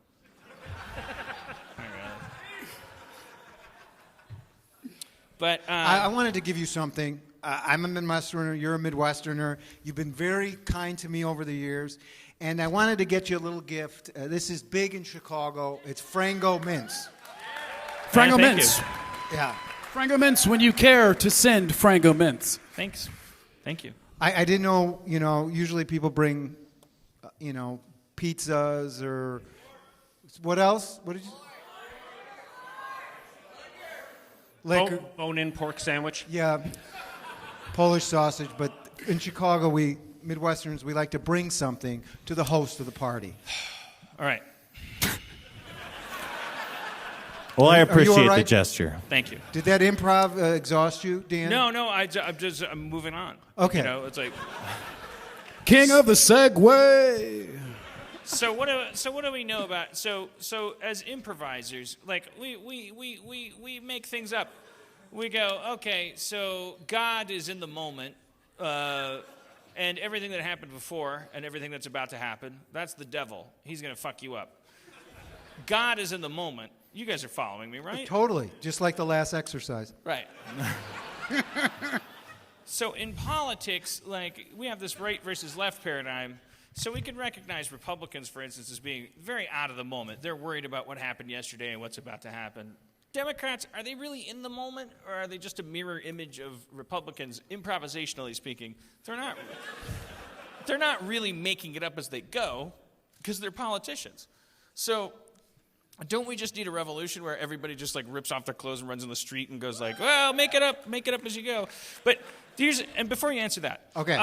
But I wanted to give you something. I'm a Midwesterner. You're a Midwesterner. You've been very kind to me over the years. And I wanted to get you a little gift. This is big in Chicago. It's Frango Mints. Frango Thank Mints. Yeah. Frango Mints when you care to send Frango Mints. Thanks. Thank you. I didn't know, usually people bring, pizzas or what else? What did you? Liquor. Bone-in pork sandwich. Yeah. Polish sausage. But in Chicago, Midwesterners, we like to bring something to the host of the party. All right. Well, I you appreciate all right? the gesture. Thank you. Did that improv exhaust you, Dan? No, I'm moving on. Okay. It's like. King of the Segway. So what do we know about? So as improvisers, like we make things up. We go, okay, so God is in the moment, and everything that happened before and everything that's about to happen, that's the devil. He's gonna fuck you up. God is in the moment. You guys are following me, right? Totally. Just like the last exercise. Right. So in politics, like, we have this right versus left paradigm. So we can recognize Republicans, for instance, as being very out of the moment. They're worried about what happened yesterday and what's about to happen. Democrats, are they really in the moment, or are they just a mirror image of Republicans, improvisationally speaking? They're not really making it up as they go, because they're politicians. So don't we just need a revolution where everybody just like rips off their clothes and runs in the street and goes like, well, make it up as you go. But and before you answer that, Okay.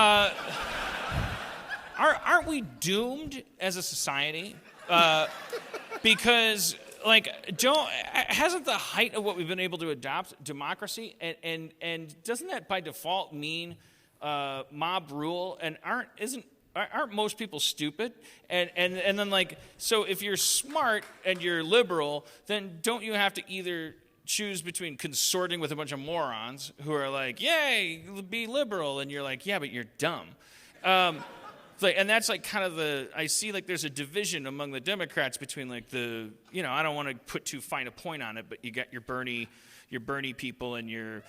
Aren't we doomed as a society? Because hasn't the height of what we've been able to adopt democracy, and doesn't that by default mean mob rule? And aren't most people stupid? And then like, so if you're smart and you're liberal, then don't you have to either choose between consorting with a bunch of morons who are like, yay, be liberal, and you're like, yeah, but you're dumb. And that's like kind of I see like there's a division among the Democrats between like I don't want to put too fine a point on it, but you got your Bernie people and your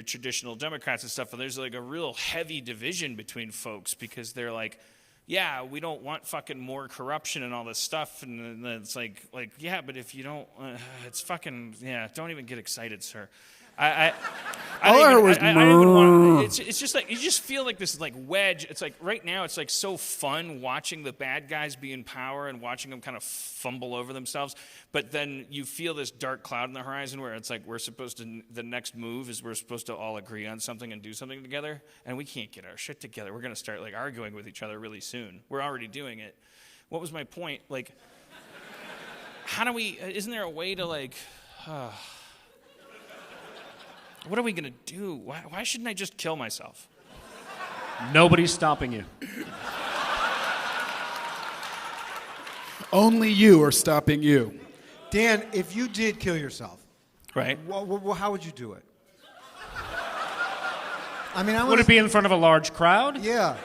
traditional Democrats and stuff, and there's like a real heavy division between folks because they're like, yeah, we don't want fucking more corruption and all this stuff. And then it's like, yeah, but if you don't, it's fucking, yeah, don't even get excited, sir. I don't even want. It's just like you just feel like this like wedge. It's like right now it's like so fun watching the bad guys be in power and watching them kind of fumble over themselves. But then you feel this dark cloud in the horizon where it's like we're supposed to. The next move is we're supposed to all agree on something and do something together, and we can't get our shit together. We're gonna start like arguing with each other really soon. We're already doing it. What was my point? Like, how do we? Isn't there a way to like? What are we going to do? Why shouldn't I just kill myself? Nobody's stopping you. Only you are stopping you. Dan, if you did kill yourself, Right. How would you do it? I mean, Would it be in front of a large crowd? Yeah.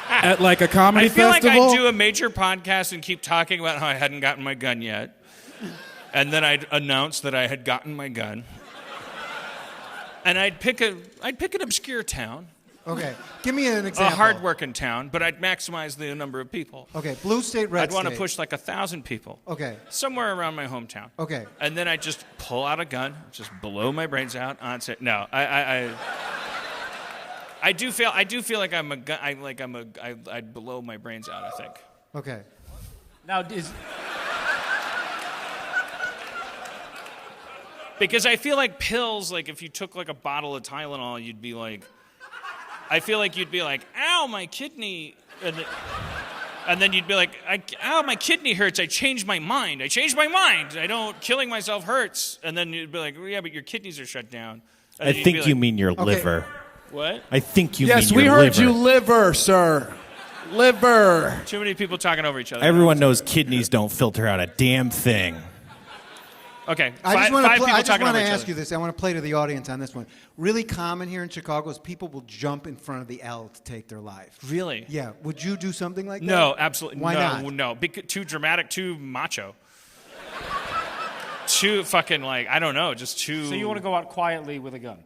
At like a comedy I feel festival? like I'd do a major podcast and keep talking about how I hadn't gotten my gun yet. And then I'd announce that I had gotten my gun. And I'd pick an obscure town. Okay. Give me an example. A hard-working town, but I'd maximize the number of people. Okay. Blue state, red I'd want to state. push like 1,000 people. Okay. Somewhere around my hometown. Okay. And then I'd just pull out a gun, just blow my brains out on set. No, I do feel like I'm a gun. I'd blow my brains out, I think. Okay. Now, Because I feel like pills, like if you took like a bottle of Tylenol, you'd be like, I feel like you'd be like, ow, my kidney. And then you'd be like, ow, my kidney hurts. I changed my mind. Killing myself hurts. And then you'd be like, well, yeah, but your kidneys are shut down. And I then you'd think be you like, mean your liver. What? I think you mean your Yes, liver. we heard you liver, sir. Liver. Too many people talking over each other. Everyone knows kidneys don't filter out a damn thing. Okay, I just want five people to talking over each ask other. you this. I want to play to the audience on this one. Really common here in Chicago is people will jump in front of the L to take their life. Really? Yeah. Would you do something like that? No, absolutely. Why not? No. Too dramatic, too macho. Too fucking like, I don't know, just too... So you want to go out quietly with a gun?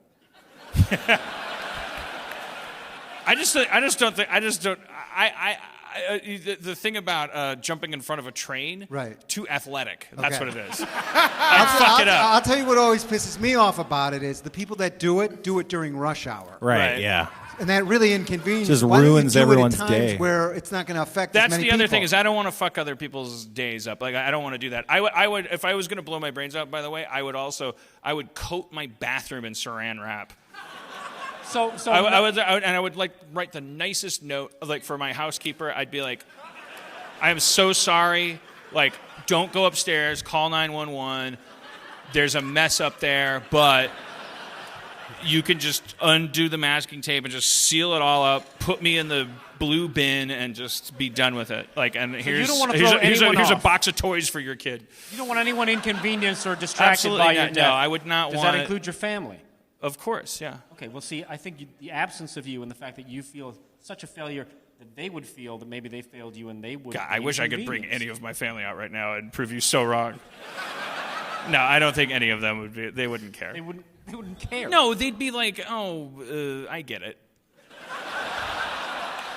The thing about jumping in front of a train, Right. too athletic. That's Okay. what it is. I'd fuck it up. I'll tell you what always pisses me off about it is the people that do it during rush hour. Right, Right. yeah. And that really inconveniences. Just Why don't you ruins do it at everyone's times day. Where it's not going to affect as That's many the other people? thing is I don't want to fuck other people's days up. Like I don't want to do that. I would if I was going to blow my brains out. By the way, I would coat my bathroom in Saran wrap. So I would like write the nicest note like for my housekeeper. I'd be like, I am so sorry. Like, don't go upstairs. Call 911. There's a mess up there, but you can just undo the masking tape and just seal it all up. Put me in the blue bin and just be done with it. Like, and here's don't wanna throw here's anyone a off. box of toys for your kid. you don't want anyone inconvenienced or distracted Absolutely by your not. death. No, I would not Does want. that include your family? Of course, yeah. Okay, well, see, I think the absence of you and the fact that you feel such a failure that they would feel that maybe they failed you and they would. God, I be wish I could bring inconvenienced. any of my family out right now and prove you so wrong. No, I don't think any of them would be. They wouldn't care. They wouldn't care. No, they'd be like, oh, I get it.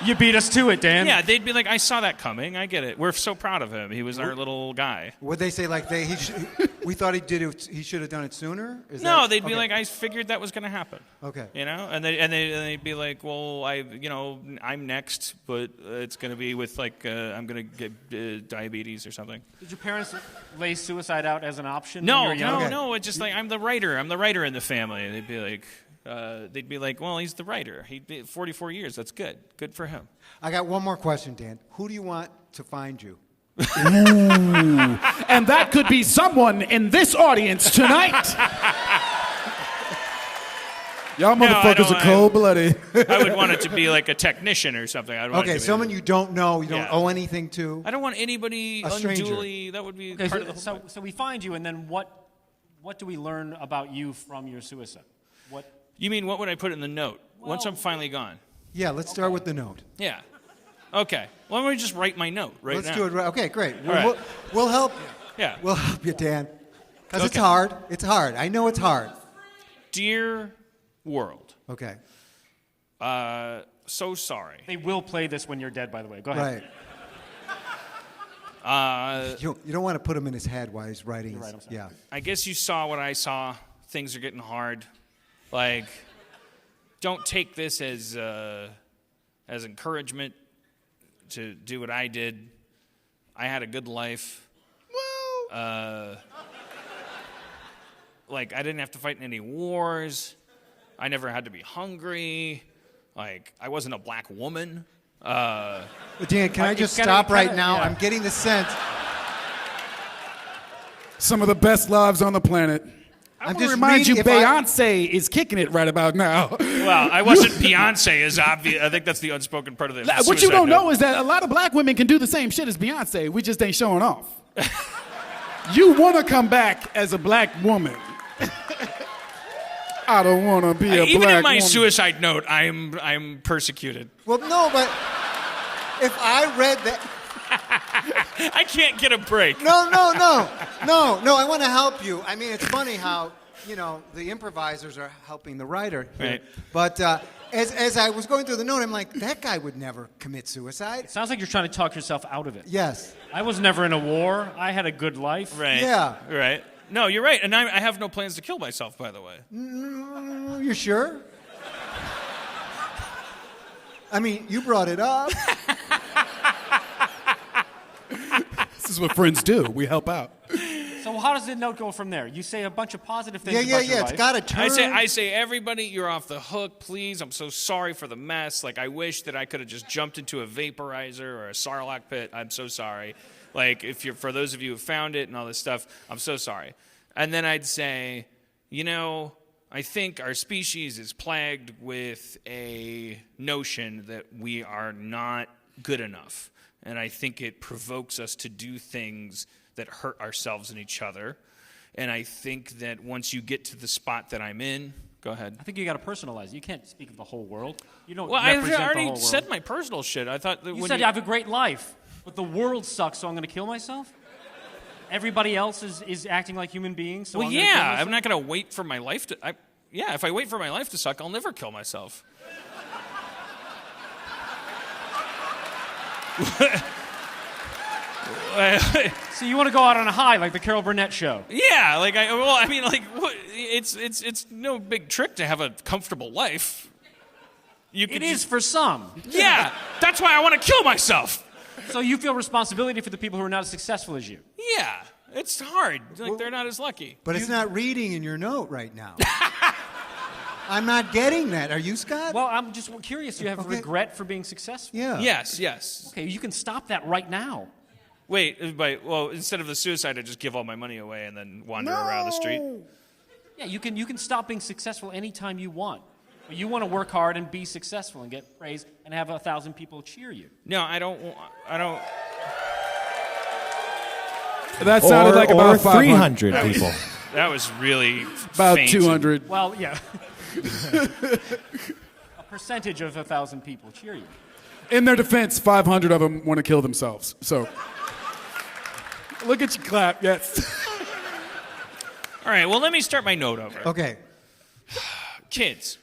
You beat us to it, Dan. Yeah, they'd be like, I saw that coming. I get it. We're so proud of him. He was our little guy. Would they say like we thought he did it? He should have done it sooner? No, they'd be okay. like, I figured that was going to happen. Okay. You know, and they'd be like, well, I'm next, but it's going to be with like I'm going to get diabetes or something. Did your parents lay suicide out as an option? No, when you were young? no. It's just like I'm the writer. I'm the writer in the family. They'd be like, well, he's the writer. He'd be 44 years. That's good. Good for him. I got one more question, Dan. Who do you want to find you? And that could be someone in this audience tonight. Y'all motherfuckers are cold-blooded. I would want it to be like a technician or something. I'd want it Okay, to be someone you don't know, you don't Yeah. owe anything to. I don't want anybody A stranger. unduly. That would be Okay, part of the whole so we find you, and then what do we learn about you from your suicide? What? You mean what would I put in the note once Well- I'm finally gone? Yeah, let's start with the note. Yeah. Okay. Well, why don't we just write my note right Let's now? do it right. Okay, great. All right. We'll help. Yeah. We'll help you, Dan. Because it's Okay. hard. It's hard. I know it's hard. Dear world, Okay. so sorry. They will play this when you're dead, by the way. Go ahead. Right. You don't want to put him in his head while he's writing. You're right, I'm sorry. Yeah. I guess you saw what I saw. Things are getting hard. Like, don't take this as encouragement to do what I did. I had a good life. Like, I didn't have to fight in any wars. I never had to be hungry. Like, I wasn't a black woman. But Dan, can I just stop right now? yeah. I'm getting the sense. Some of the best lives on the planet. I want to remind you, Beyonce is kicking it right about now. Well, I wasn't Beyonce as obvious. I think that's the unspoken part of the What you don't know is that a lot of black women can do the same shit as Beyonce. We just ain't showing off. You want to come back as a black woman. I don't want to be a black woman. Even in my suicide note, I'm persecuted. Well, no, but if I read that. I can't get a break. No, I want to help you. I mean, it's funny how, the improvisers are helping the writer here. Right. But as I was going through the note, I'm like, that guy would never commit suicide. It sounds like you're trying to talk yourself out of it. Yes. I was never in a war. I had a good life. Right. Yeah. Right. No, you're right. And I have no plans to kill myself, by the way. You sure? I mean, you brought it up. This is what friends do. We help out. So how does the note go from there? You say a bunch of positive things about your life. It's got to turn. I say, everybody, you're off the hook, please. I'm so sorry for the mess. Like, I wish that I could have just jumped into a vaporizer or a Sarlacc pit. I'm so sorry. Like, for those of you who found it and all this stuff, I'm so sorry. And then I'd say, I think our species is plagued with a notion that we are not good enough. And I think it provokes us to do things that hurt ourselves and each other. And I think that once you get to the spot that I'm in, go ahead. I think you got to personalize it. You can't speak of the whole world. You don't Well, I represent the whole already world. said my personal shit. I thought that You said I have a great life, but the world sucks, so I'm going to kill myself? Everybody else is acting like human beings, so well, I'm gonna kill yeah, myself? I'm not going to wait for my life to... if I wait for my life to suck, I'll never kill myself. So you want to go out on a high like the Carol Burnett show? Yeah, it's no big trick to have a comfortable life. It is for some. Yeah, that's why I want to kill myself. So you feel responsibility for the people who are not as successful as you? Yeah, it's hard. They're not as lucky. But it's not reading in your note right now. I'm not getting that. Are you, Scott? Well, I'm just curious. Do you have regret for being successful? Yeah. Yes. Okay, you can stop that right now. Wait, instead of the suicide, I just give all my money away and then wander around the street? Yeah, you can stop being successful anytime you want. But you want to work hard and be successful and get praise and have 1,000 people cheer you. No, I don't. That sounded like about 300 people. That was really About faint. 200. Well, yeah. A percentage of 1,000 people cheer you. In their defense, 500 of them want to kill themselves. So, look at you clap. Yes. All right, well, let me start my note over. Okay. Kids.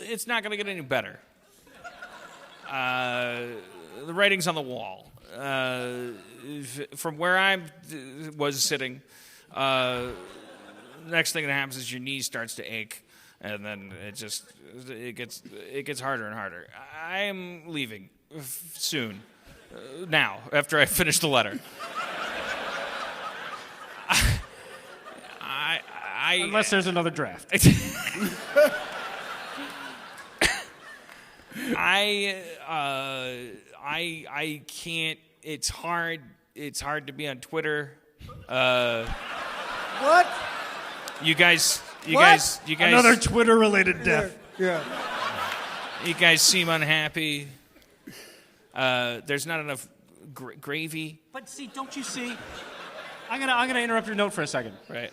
It's not going to get any better. The writing's on the wall. From where I was sitting, next thing that happens is your knee starts to ache, and then it gets harder and harder. I'm leaving soon. Now, after I finish the letter. Unless there's another draft. I can't. It's hard. It's hard to be on Twitter. What? You guys. Another Twitter-related death. Yeah. You guys seem unhappy. There's not enough gravy. But see, don't you see? I'm gonna interrupt your note for a second. Right.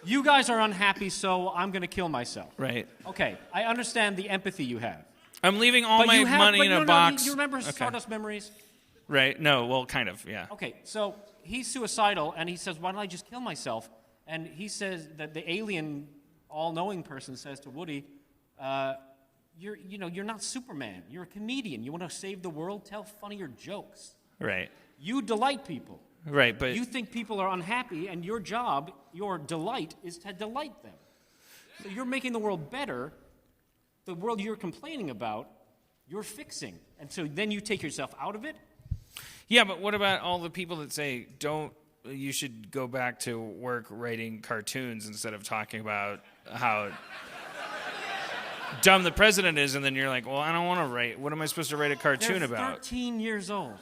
You guys are unhappy, so I'm gonna kill myself. Right. Okay, I understand the empathy you have. I'm leaving all my money in a box. You remember Stardust Memories? Right. No. Well, kind of. Yeah. Okay, so he's suicidal, and he says, "Why don't I just kill myself?" And he says that the alien all-knowing person says to Woody, you're not Superman. You're a comedian. You want to save the world? Tell funnier jokes. Right. You delight people. Right, but You think people are unhappy, and your job, your delight, is to delight them. So you're making the world better. The world you're complaining about, you're fixing. And so then you take yourself out of it. Yeah, but what about all the people that say, you should go back to work writing cartoons instead of talking about how dumb the president is, and then you're like, well, I don't want to write. What am I supposed to write a cartoon They're about? 13 years old.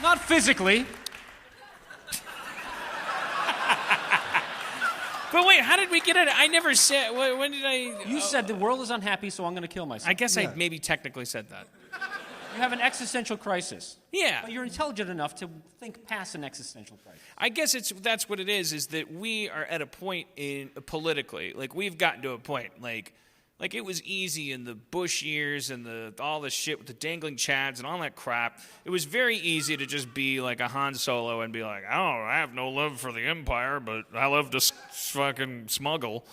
Not physically. But wait, how did we get it? I never said. When did I? You said the world is unhappy, so I'm going to kill myself. I guess I maybe technically said that. You have an existential crisis. Yeah. But you're intelligent enough to think past an existential crisis. I guess that's what it is that we are at a point in politically, like we've gotten to a point, like it was easy in the Bush years and all the shit with the dangling chads and all that crap. It was very easy to just be like a Han Solo and be like, oh, I have no love for the Empire, but I love to fucking smuggle.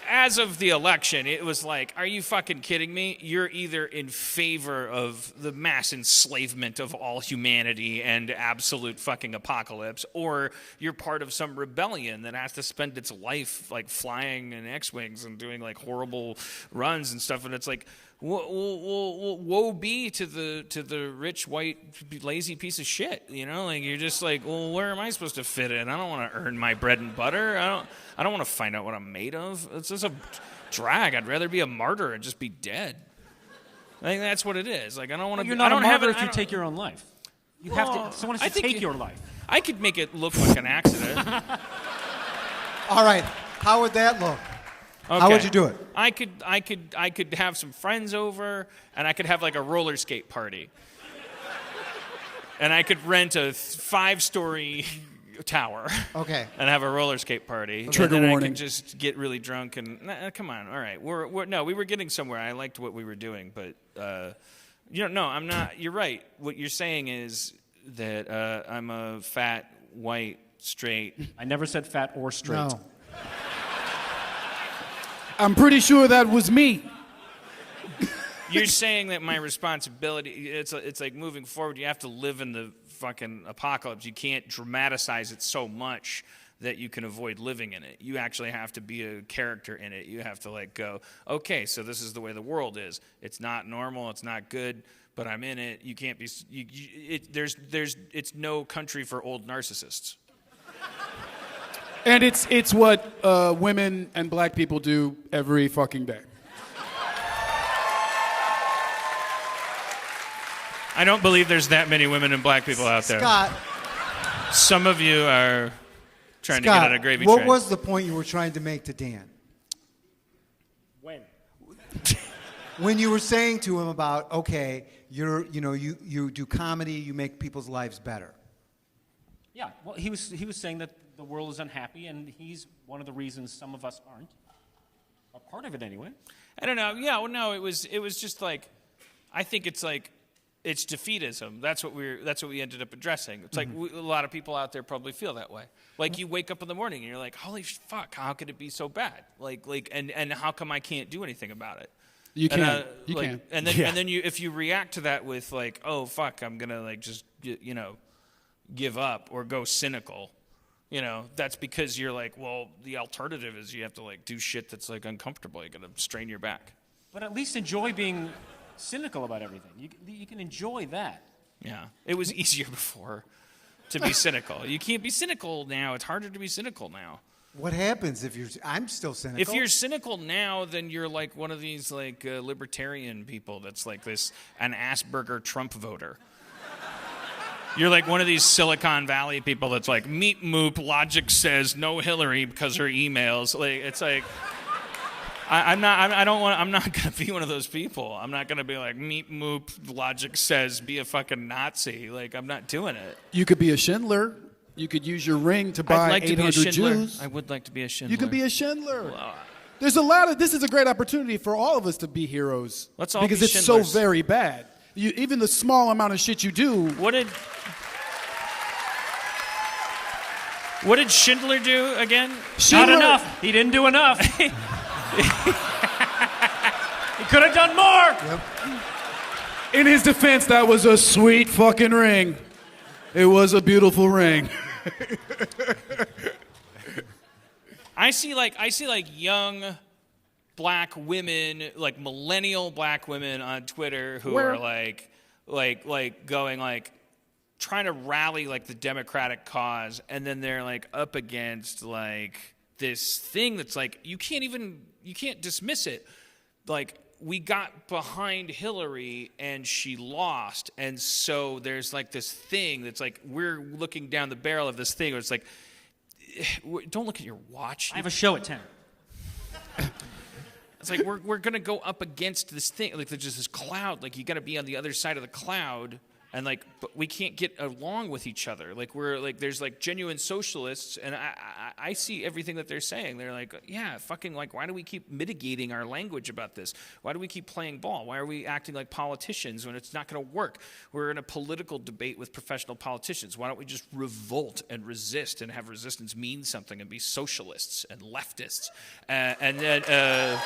As of the election, it was like, are you fucking kidding me? You're either in favor of the mass enslavement of all humanity and absolute fucking apocalypse, or you're part of some rebellion that has to spend its life like flying in X-Wings and doing like horrible runs and stuff. And it's like, woe be to the rich, white, lazy piece of shit, you know? Like, you're just like, well, where am I supposed to fit in? I don't want to earn my bread and butter. I don't want to find out what I'm made of. It's just a drag. I'd rather be a martyr and just be dead. I think that's what it is. Like, I don't want to. You're not a martyr if you take your own life. You have to. Someone has to take your life. I could make it look like an accident. All right. How would that look? Okay. How would you do it? I could have some friends over, and I could have like a roller skate party. And I could rent a 5-story tower. Okay. And have a roller skate party. Trigger and then warning. I could just get really drunk and come on. All right. We were getting somewhere. I liked what we were doing, but no, I'm not. You're right. What you're saying is that I'm a fat, white, straight. I never said fat or straight. No. I'm pretty sure that was me. You're saying that my responsibility, it's like moving forward, you have to live in the fucking apocalypse. You can't dramatize it so much that you can avoid living in it. You actually have to be a character in it. You have to like go, okay, so this is the way the world is. It's not normal, it's not good, but I'm in it. You can't be, it's no country for old narcissists. And it's what women and black people do every fucking day. I don't believe there's that many women and black people out there. Scott, Some of you are trying to get on a gravy what train. was the point you were trying to make to Dan? When? When you were saying to him about, okay, you do comedy, you make people's lives better. Yeah. Well, he was saying that the world is unhappy, and he's one of the reasons some of us aren't. A part of it, anyway. I don't know. Yeah, well, no, it was just like, I think it's like, it's defeatism. That's what we ended up addressing. It's like a lot of people out there probably feel that way. Like you wake up in the morning and you're like, holy fuck, how could it be so bad? And how come I can't do anything about it? You can. And, You like, can. And then if you react to that with like, oh fuck, I'm gonna like just give up or go cynical. That's because you're like, well, the alternative is you have to like do shit that's like uncomfortable. You're gonna strain your back. But at least enjoy being cynical about everything. You can enjoy that. Yeah, it was easier before to be cynical. You can't be cynical now. It's harder to be cynical now. What happens if I'm still cynical? If you're cynical now, then you're like one of these like libertarian people that's like an Asperger Trump voter. You're like one of these Silicon Valley people that's like, meet moop, logic says no Hillary because her emails. Like it's like I'm not gonna be one of those people. I'm not gonna be like, meet moop, logic says be a fucking Nazi. Like I'm not doing it. You could be a Schindler. You could use your ring to buy I'd like to be a 800 Schindler. Jews. I would like to be a Schindler. You can be a Schindler. There's a lot of. This is a great opportunity for all of us to be heroes. Let's all because be it's so Schindlers. very bad. even the small amount of shit you do. What did Schindler do again? Not enough. He didn't do enough. He could have done more. Yep. In his defense, that was a sweet fucking ring. It was a beautiful ring. I see like young black women, like millennial black women on Twitter who are like going like trying to rally like the Democratic cause, and then they're like up against like this thing that's like you can't dismiss it. Like, we got behind Hillary and she lost, and so there's like this thing that's like we're looking down the barrel of this thing where it's like, don't look at your watch. I have a show at 10. It's like we're gonna go up against this thing. Like, there's just this cloud. Like, you got to be on the other side of the cloud, and like, but we can't get along with each other. Like, we're like, there's like genuine socialists, and I see everything that they're saying. They're like, yeah, fucking like, why do we keep mitigating our language about this? Why do we keep playing ball? Why are we acting like politicians when it's not going to work? We're in a political debate with professional politicians. Why don't we just revolt and resist and have resistance mean something and be socialists and leftists? And then.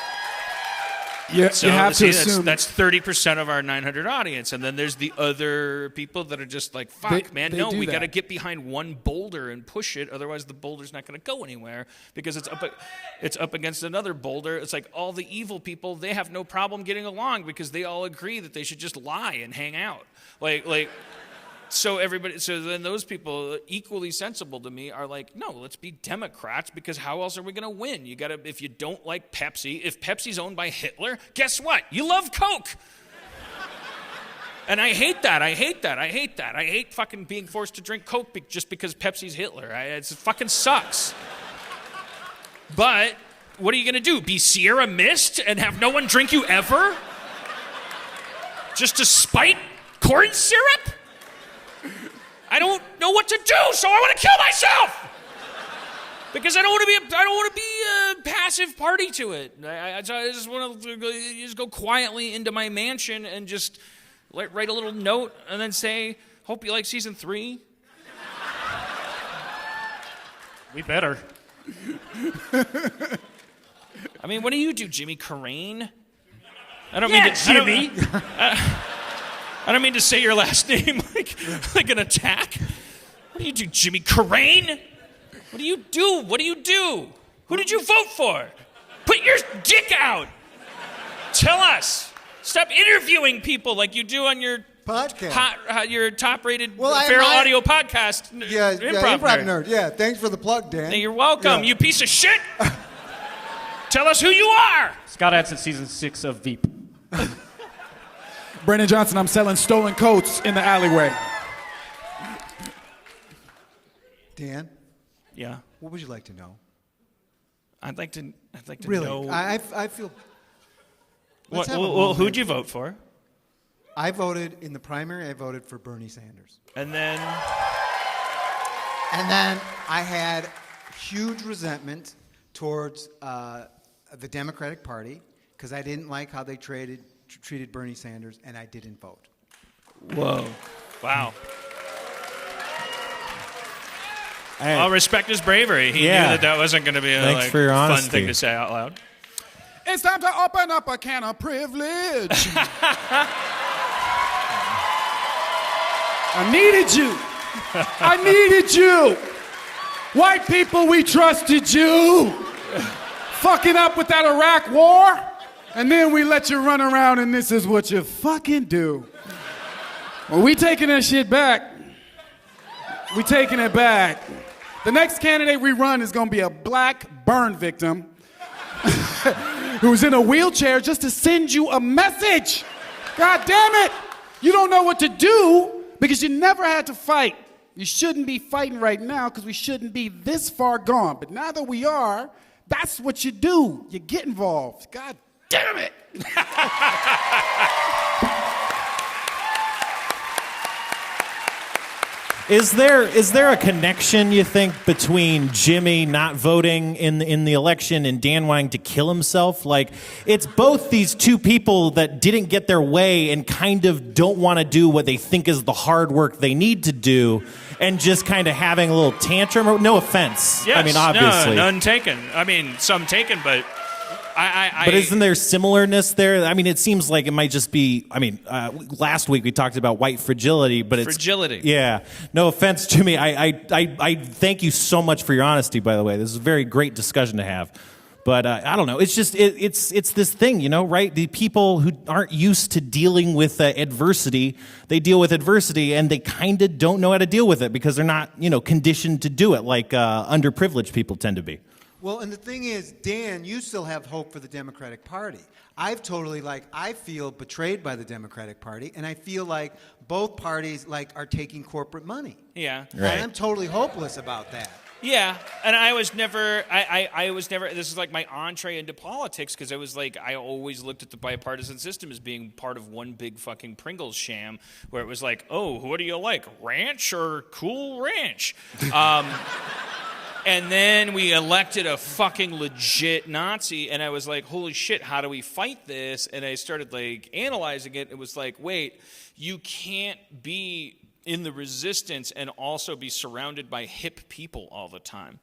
You have to assume that's 30% of our 900 audience, and then there's the other people that are just like, fuck, man, no, we got to get behind one boulder and push it, otherwise the boulder's not going to go anywhere because it's up against another boulder. It's like all the evil people, they have no problem getting along because they all agree that they should just lie and hang out. So then those people, equally sensible to me, are like, no, let's be Democrats, because how else are we going to win? You got to, if you don't like Pepsi, if Pepsi's owned by Hitler, guess what? You love Coke. And I hate that. I hate fucking being forced to drink Coke just because Pepsi's Hitler. It fucking sucks. But what are you going to do? Be Sierra Mist and have no one drink you ever? Just to spite corn syrup? I don't know what to do, so I want to kill myself because I don't want to be a passive party to it. I just want to just go quietly into my mansion and just write a little note and then say, "Hope you like season 3." We better. I mean, what do you do, Jimmy Carrane? I don't Yeah, mean to, Jimmy. I don't mean to say your last name like an attack. What do you do, Jimmy Carrane? What do you do? Who did you vote for? Put your dick out. Tell us. Stop interviewing people like you do on your podcast, your top-rated Well, Feral Audio podcast. Improv nerd. Yeah, thanks for the plug, Dan. Hey, you're welcome, you piece of shit. Tell us who you are. Scott Adsit, season 6 of Veep. Brandon Johnson, I'm selling stolen coats in the alleyway. Dan, Yeah, what would you like to know? I'd like to Really, know. I feel. Let's have a Well, moment. who'd you vote for? I voted in the primary. I voted for Bernie Sanders, And then I had huge resentment towards the Democratic Party because I didn't like how they treated Bernie Sanders, and I didn't vote. Whoa. Wow. I'll respect his bravery. He knew that wasn't going to be a for your fun honesty. thing to say out loud. It's time to open up a can of privilege. I needed you. White people, we trusted you. Fucking up with that Iraq war. And then we let you run around and this is what you fucking do. Well, we taking that shit back. We taking it back. The next candidate we run is gonna be a black burn victim who's in a wheelchair just to send you a message. God damn it. You don't know what to do because you never had to fight. You shouldn't be fighting right now because we shouldn't be this far gone. But now that we are, that's what you do. You get involved. God damn it! Is there a connection, you think, between Jimmy not voting in the election and Dan wanting to kill himself? Like, it's both these two people that didn't get their way and kind of don't want to do what they think is the hard work they need to do, and just kind of having a little tantrum. No offense. Yes, I mean, obviously. No, none taken. I mean, some taken, but But isn't there similarness there? I mean, it seems like it might just be. I mean, last week we talked about white fragility, but it's fragility. Yeah. No offense, Jimmy. I thank you so much for your honesty. By the way, this is a very great discussion to have. But I don't know. It's just it's this thing, you know, right? The people who aren't used to dealing with adversity, they deal with adversity, and they kind of don't know how to deal with it because they're not, you know, conditioned to do it like underprivileged people tend to be. Well, and the thing is, Dan, you still have hope for the Democratic Party. I've totally, I feel betrayed by the Democratic Party, and I feel like both parties, are taking corporate money. Yeah. Right. And I'm totally hopeless about that. Yeah, and I was never, this is like my entree into politics, because I always looked at the bipartisan system as being part of one big fucking Pringles sham, where it was like, oh, what do you like, ranch or Cool Ranch? And then we elected a fucking legit Nazi, and I was like, holy shit, how do we fight this? And I started analyzing it. It was like, wait, you can't be in the resistance and also be surrounded by hip people all the time.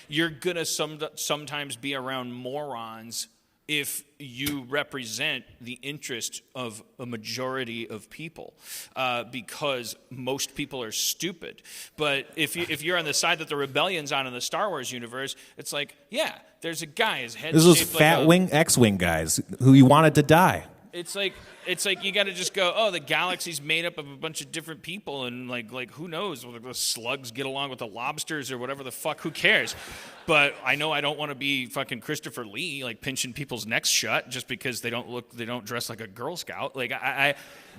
You're gonna sometimes be around morons if you represent the interest of a majority of people, because most people are stupid. But if you're on the side that the rebellion's on in the Star Wars universe, it's like, yeah, there's a guy, his head's Those shaped fat wing X-wing guys who you wanted to die. It's like you got to just go, oh, the galaxy's made up of a bunch of different people, and who knows, whether the slugs get along with the lobsters or whatever the fuck, who cares? But I know I don't want to be fucking Christopher Lee, pinching people's necks shut just because they don't dress like a Girl Scout. I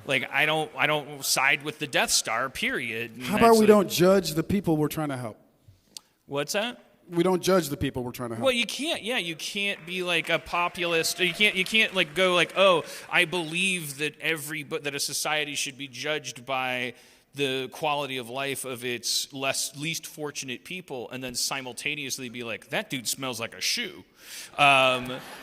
don't side with the Death Star, period. And how about we don't judge the people we're trying to help? What's that? We don't judge the people we're trying to help. Well, you can't. Yeah, you can't be a populist. You can't go oh, I believe that that a society should be judged by the quality of life of its least fortunate people, and then simultaneously be like, that dude smells like a shoe.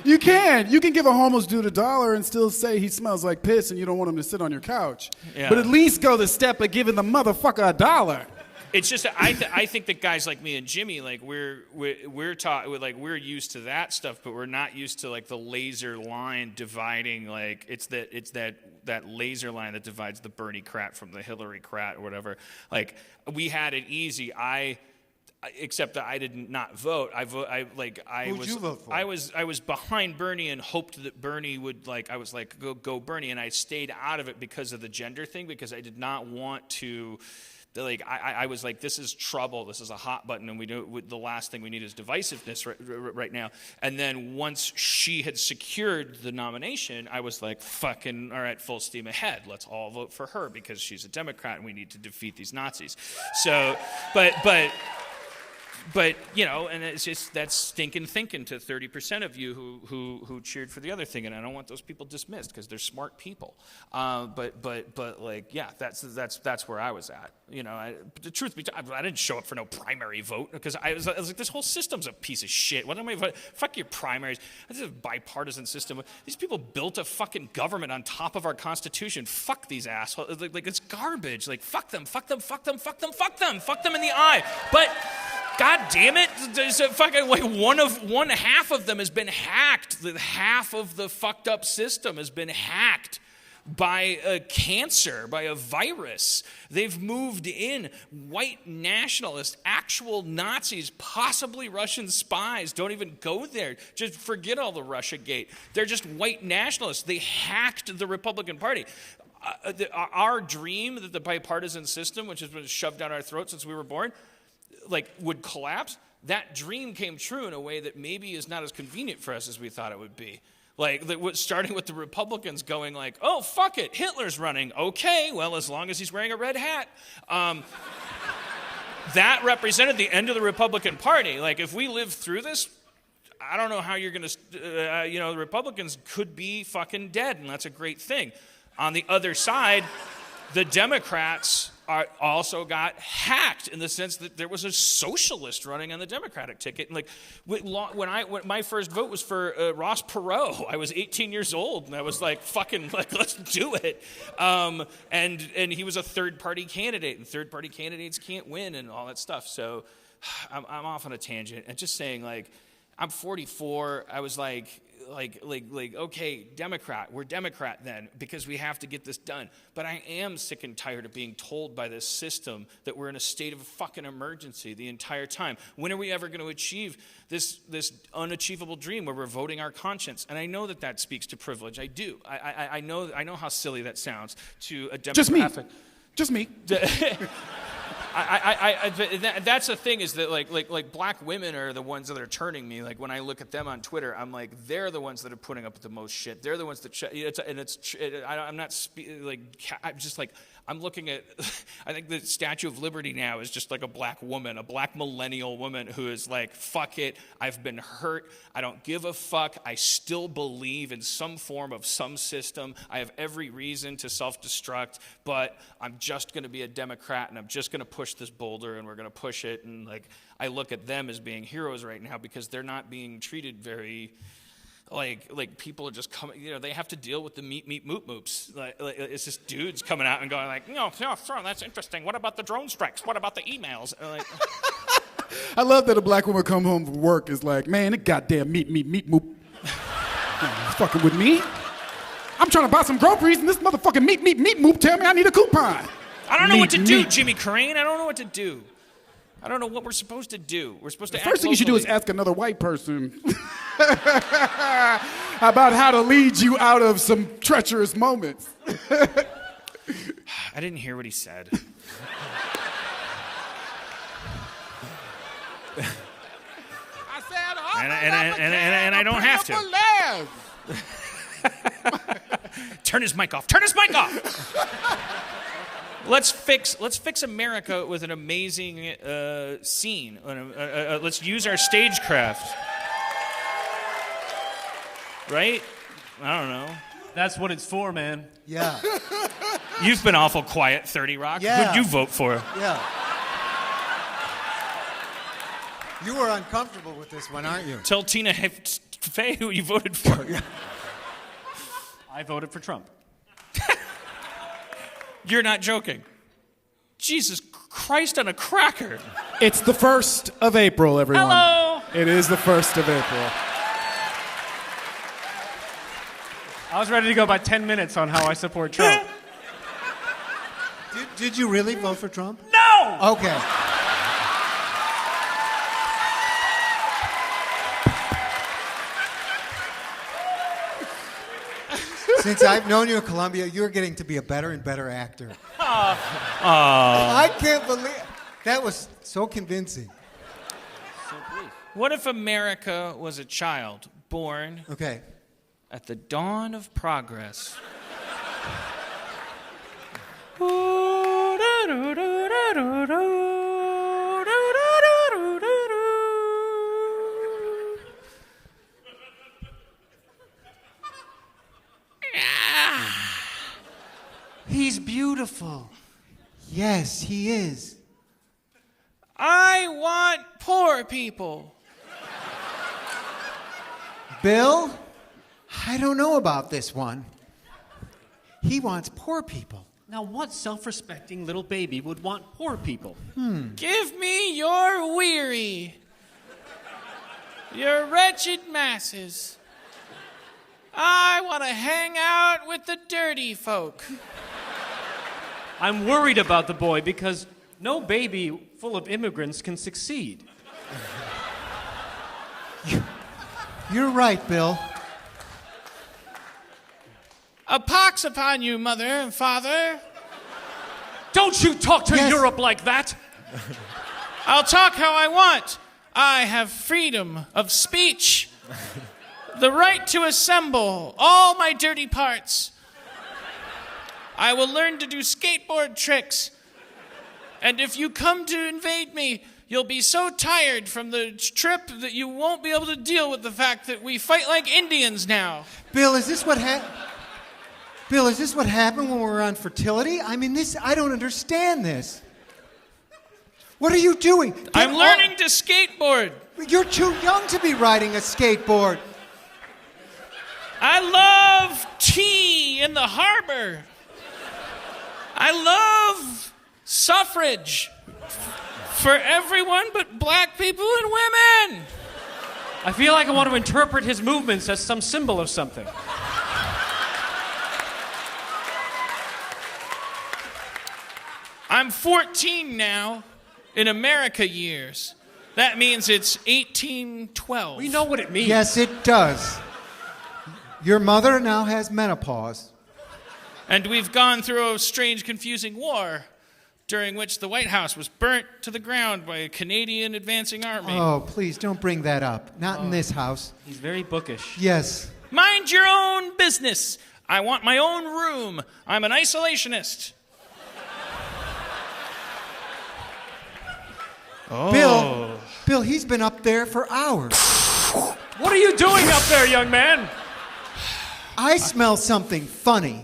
You can give a homeless dude $1 and still say he smells like piss, and you don't want him to sit on your couch. Yeah. But at least go the step of giving the motherfucker $1. It's just I think that guys like me and Jimmy, we're taught, we're used to that stuff, but we're not used to the laser line dividing, it's that laser line that divides the Bernie Krat from the Hillary Krat or whatever. We had it easy. Except that I did not vote. Who'd you vote for? I was behind Bernie and hoped that Bernie would I was go Bernie, and I stayed out of it because of the gender thing, because I did not want to. I was like, this is trouble. This is a hot button, and the last thing we need is divisiveness right now. And then once she had secured the nomination, I was like, fucking, all right, full steam ahead. Let's all vote for her because she's a Democrat, and we need to defeat these Nazis. So, but and it's just that's stinking thinking to 30% of you who cheered for the other thing, and I don't want those people dismissed because they're smart people. But yeah, that's where I was at. The truth be told, I didn't show up for no primary vote because I was like, this whole system's a piece of shit. What am I voting? Fuck your primaries. This is a bipartisan system. These people built a fucking government on top of our Constitution. Fuck these assholes. It's garbage. Fuck them. Fuck them. Fuck them. Fuck them. Fuck them. Fuck them in the eye. But God damn it! There's a fucking one half of them has been hacked. Half of the fucked up system has been hacked by a cancer, by a virus. They've moved in white nationalists, actual Nazis, possibly Russian spies. Don't even go there. Just forget all the Russiagate. They're just white nationalists. They hacked the Republican Party. Our dream that the bipartisan system, which has been shoved down our throats since we were born, would collapse, that dream came true in a way that maybe is not as convenient for us as we thought it would be. Starting with the Republicans going oh, fuck it, Hitler's running. Okay, well, as long as he's wearing a red hat. That represented the end of the Republican Party. If we live through this, I don't know how you're going to, the Republicans could be fucking dead, and that's a great thing. On the other side, the Democrats also got hacked in the sense that there was a socialist running on the Democratic ticket. And like when my first vote was for Ross Perot, I was 18 years old, and I was like, fucking, like, let's do it. And he was a third-party candidate, and third-party candidates can't win and all that stuff. So I'm off on a tangent. And just saying, like, I'm 44. I was like, okay, Democrat. We're Democrat then because we have to get this done. But I am sick and tired of being told by this system that we're in a state of fucking emergency the entire time. When are we ever going to achieve this unachievable dream where we're voting our conscience? And I know that speaks to privilege. I do. I know how silly that sounds to a demographic. Just me. That's the thing is that like black women are the ones that are turning me. Like when I look at them on Twitter, I'm like, they're the ones that are putting up with the most shit. They're the ones that I'm looking at. I think the Statue of Liberty now is just like a black woman, a black millennial woman who is like, fuck it, I've been hurt, I don't give a fuck, I still believe in some form of some system, I have every reason to self-destruct, but I'm just going to be a Democrat and I'm just going to push this boulder and we're going to push it. And like, I look at them as being heroes right now because they're not being treated very. Like people are just coming, they have to deal with the meep moops. Like it's just dudes coming out and going like, sure, that's interesting. What about the drone strikes? What about the emails? Like, I love that a black woman come home from work is like, man, it goddamn meep moop. Fucking with me? I'm trying to buy some groceries and this motherfucking meep moop tell me I need a coupon. I don't know what to do, Jimmy Carrane. I don't know what to do. I don't know what we're supposed to do. We're supposed to act. First thing you should do is ask another white person about how to lead you out of some treacherous moments. I didn't hear what he said. I said, and I don't have to. Turn his mic off. Turn his mic off. Let's fix America with an amazing scene. Let's use our stagecraft. Right? I don't know. That's what it's for, man. Yeah. You've been awful quiet, 30 Rock. Yeah. Who'd you vote for? Yeah. You were uncomfortable with this one, aren't you? Tell Tina Fey who you voted for. I voted for Trump. You're not joking. Jesus Christ on a cracker. It's the 1st of April, everyone. Hello. It is the 1st of April. I was ready to go by 10 minutes on how I support Trump. Did you really vote for Trump? No! Okay. Since I've known you in Columbia, you're getting to be a better and better actor. I can't believe that was so convincing. What if America was a child born at the dawn of progress? He's beautiful. Yes, he is. I want poor people. Bill, I don't know about this one. He wants poor people. Now, what self-respecting little baby would want poor people? Give me your weary, your wretched masses. I want to hang out with the dirty folk. I'm worried about the boy because no baby full of immigrants can succeed. You're right, Bill. A pox upon you, mother and father. Don't you talk to Europe like that! I'll talk how I want. I have freedom of speech, the right to assemble all my dirty parts. I will learn to do skateboard tricks. And if you come to invade me, you'll be so tired from the trip that you won't be able to deal with the fact that we fight like Indians now. Bill, is this what happened? Bill, is this what happened when we were on fertility? I mean, I don't understand this. What are you doing? I'm learning to skateboard. You're too young to be riding a skateboard. I love tea in the harbor. I love suffrage for everyone but black people and women. I feel like I want to interpret his movements as some symbol of something. I'm 14 now in America years. That means it's 1812. We know what it means. Yes, it does. Your mother now has menopause. And we've gone through a strange, confusing war during which the White House was burnt to the ground by a Canadian advancing army. Oh, please don't bring that up. Not in this house. He's very bookish. Yes. Mind your own business. I want my own room. I'm an isolationist. Oh. Bill, he's been up there for hours. What are you doing up there, young man? I smell something funny.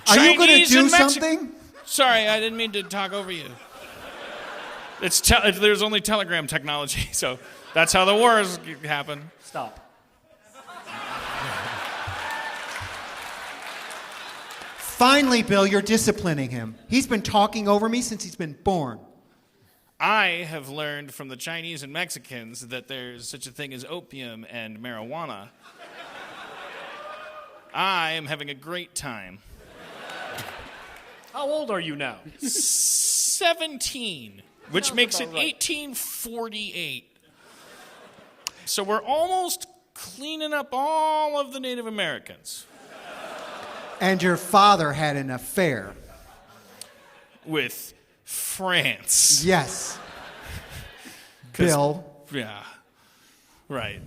Are you going to do something? Sorry, I didn't mean to talk over you. There's only telegram technology, so that's how the wars happen. Stop. Finally, Bill, you're disciplining him. He's been talking over me since he's been born. I have learned from the Chinese and Mexicans that there's such a thing as opium and marijuana. I am having a great time. How old are you now? 17, which makes it 1848. So we're almost cleaning up all of the Native Americans. And your father had an affair. With France. Yes. Bill. Yeah. Right.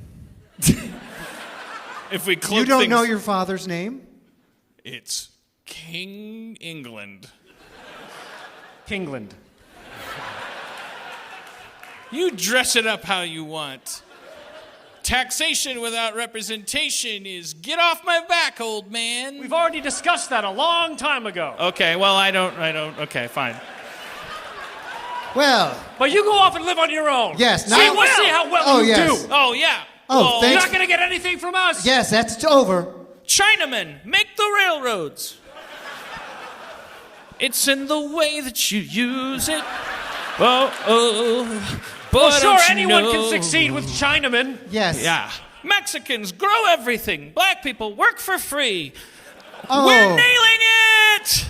If we cloak You don't things, know your father's name? It's King England. Kingland. You dress it up how you want. Taxation without representation is get off my back, old man. We've already discussed that a long time ago. Okay, well, I don't, okay, fine. Well. But you go off and live on your own. Yes. See, we'll see how well you do. Oh, yeah. Oh, well, thanks. You're not going to get anything from us. Yes, that's over. Chinamen, make the railroads. It's in the way that you use it. But well, sure, don't you anyone know? can succeed with Chinamen. Yes. Yeah. Mexicans grow everything. Black people work for free. Oh. We're nailing it.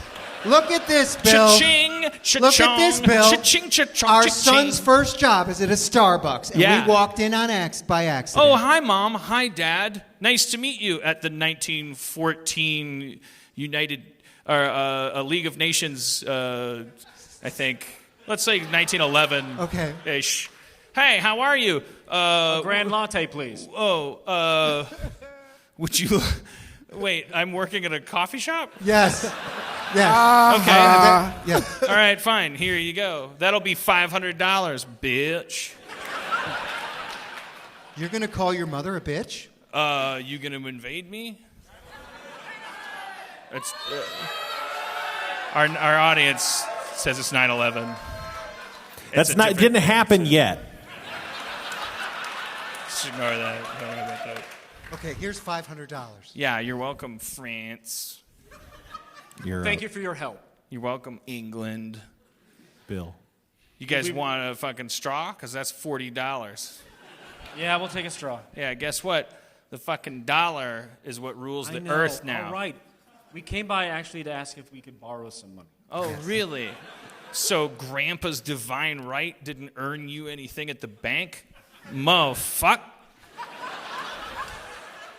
Look at this, Bill. Cha-ching, Look at this, Bill. Cha-ching, cha-chong, Our cha-ching. son's first job is at a Starbucks, and Yeah. we walked in on by accident. Oh, hi, Mom. Hi, Dad. Nice to meet you at the 1914 League of Nations, I think. Let's say 1911. Okay. Ish. Hey, how are you? A grand latte, please. Would you... Wait, I'm working at a coffee shop? Yes. Yes. Okay. Yeah. All right, fine. Here you go. That'll be $500, bitch. You're going to call your mother a bitch? You gonna invade me? It's our audience says it's 9/11. That's not. It didn't happen yet. Just ignore that. Don't worry about that. Okay, here's $500. Yeah, you're welcome, France. Thank you for your help. You're welcome, England. Bill. You guys want a fucking straw? Because that's $40. Yeah, we'll take a straw. Yeah, guess what? The fucking dollar is what rules the earth now. All right. We came by actually to ask if we could borrow some money. Oh, really? So Grandpa's divine right didn't earn you anything at the bank? Motherfuck.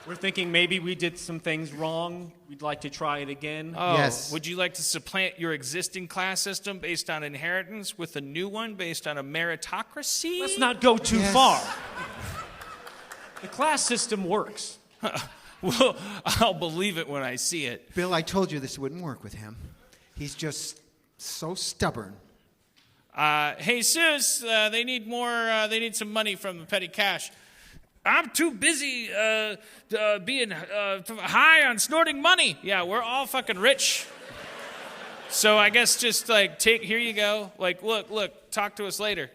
We're thinking maybe we did some things wrong. We'd like to try it again. Oh, Yes. Would you like to supplant your existing class system based on inheritance with a new one based on a meritocracy? Let's not go too Yes. far. The class system works. Well, I'll believe it when I see it. Bill, I told you this wouldn't work with him. He's just so stubborn. Hey, Sus, they need more. They need some money from the petty cash. I'm too busy being high on snorting money. Yeah, we're all fucking rich. So I guess just like here you go. Like, look, talk to us later.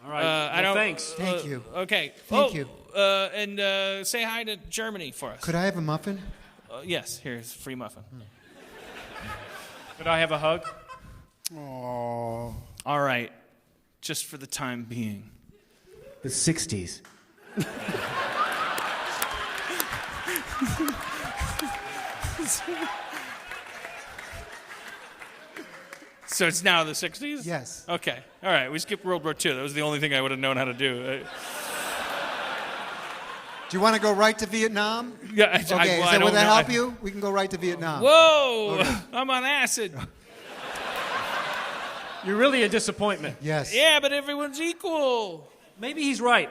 All right. Thanks. Thank you. Okay. Thank you. And say hi to Germany for us. Could I have a muffin? Yes, here's a free muffin. Could I have a hug? Oh. All right, just for the time being. The 60s. So it's now the 60s? Yes. Okay. All right, we skipped World War II. That was the only thing I would have known how to do. Do you want to go right to Vietnam? Yeah, Okay, would that help you? We can go right to Vietnam. Whoa! Okay. I'm on acid. You're really a disappointment. Yes. Yeah, but everyone's equal. Maybe he's right.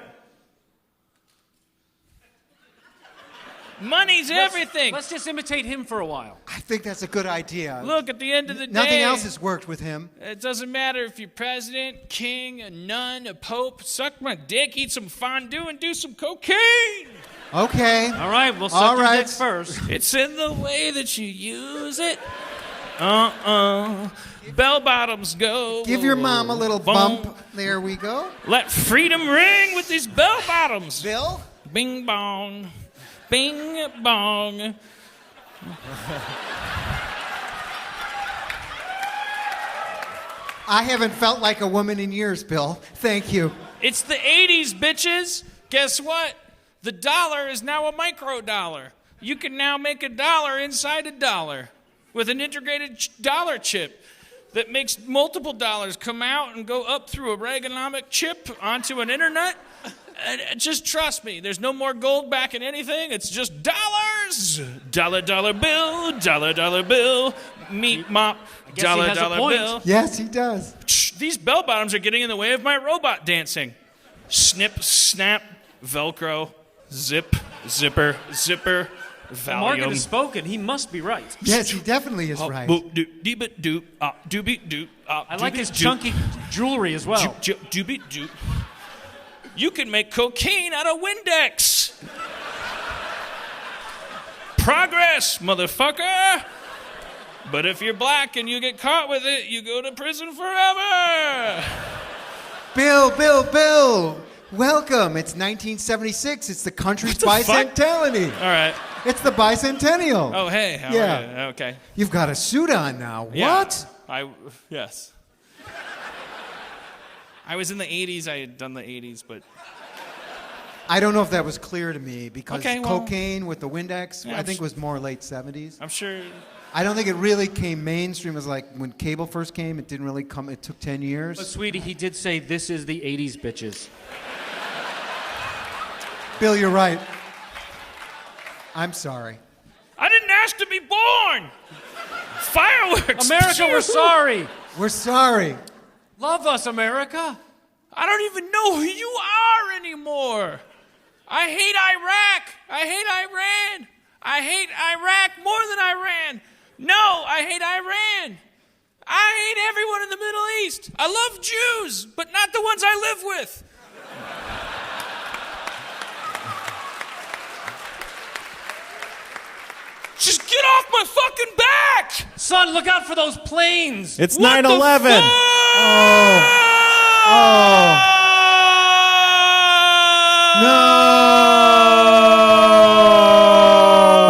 Money's everything. Let's just imitate him for a while. I think that's a good idea. Look, at the end of the day, Nothing else has worked with him. It doesn't matter if you're president, king, a nun, a pope. Suck my dick, eat some fondue, and do some cocaine. Okay. All right, we'll suck your dick first. It's in the way that you use it. Bell bottoms go. Give your mom a little Boom. bump. There we go. Let freedom ring with these bell bottoms. Bill? Bing bong. Bing bong. I haven't felt like a woman in years, Bill. Thank you. It's the 80s, bitches. Guess what? The dollar is now a microdollar. You can now make a dollar inside a dollar with an integrated dollar chip that makes multiple dollars come out and go up through a Reaganomic chip onto an internet. And just trust me, there's no more gold backing anything. It's just dollars. Dollar, dollar bill, dollar bill, meat mop, dollar, dollar bill. Yes, he does. These bell bottoms are getting in the way of my robot dancing. Snip, snap, Velcro, zip, zipper, zipper, Valium. Morgan has spoken. He must be right. Yes, he definitely is right. I like his chunky jewelry as well. Doobie-doop. You can make cocaine out of Windex. Progress, motherfucker. But if you're black and you get caught with it, you go to prison forever. Bill. Welcome. It's 1976. It's the country's bicentennial. All right. It's the bicentennial. Oh, hey. How Yeah. are you? Okay. You've got a suit on now. Yeah. What? Yes. I was in the 80s. I had done the 80s, but... I don't know if that was clear to me because Okay, well- cocaine with the Windex, Yeah, I think was more late 70s. I'm sure... I don't think it really came mainstream. It was like when cable first came, it didn't really come. It took 10 years. But, sweetie, he did say this is the 80s, bitches. Bill, you're right. I'm sorry. I didn't ask to be born! Fireworks! America, we're sorry. We're sorry. Love us, America. I don't even know who you are anymore. I hate Iraq. I hate Iran. I hate Iraq more than Iran. No, I hate Iran. I hate everyone in the Middle East. I love Jews, but not the ones I live with. Just get off my fucking back! Son, look out for those planes. It's What 9/11. the fuck?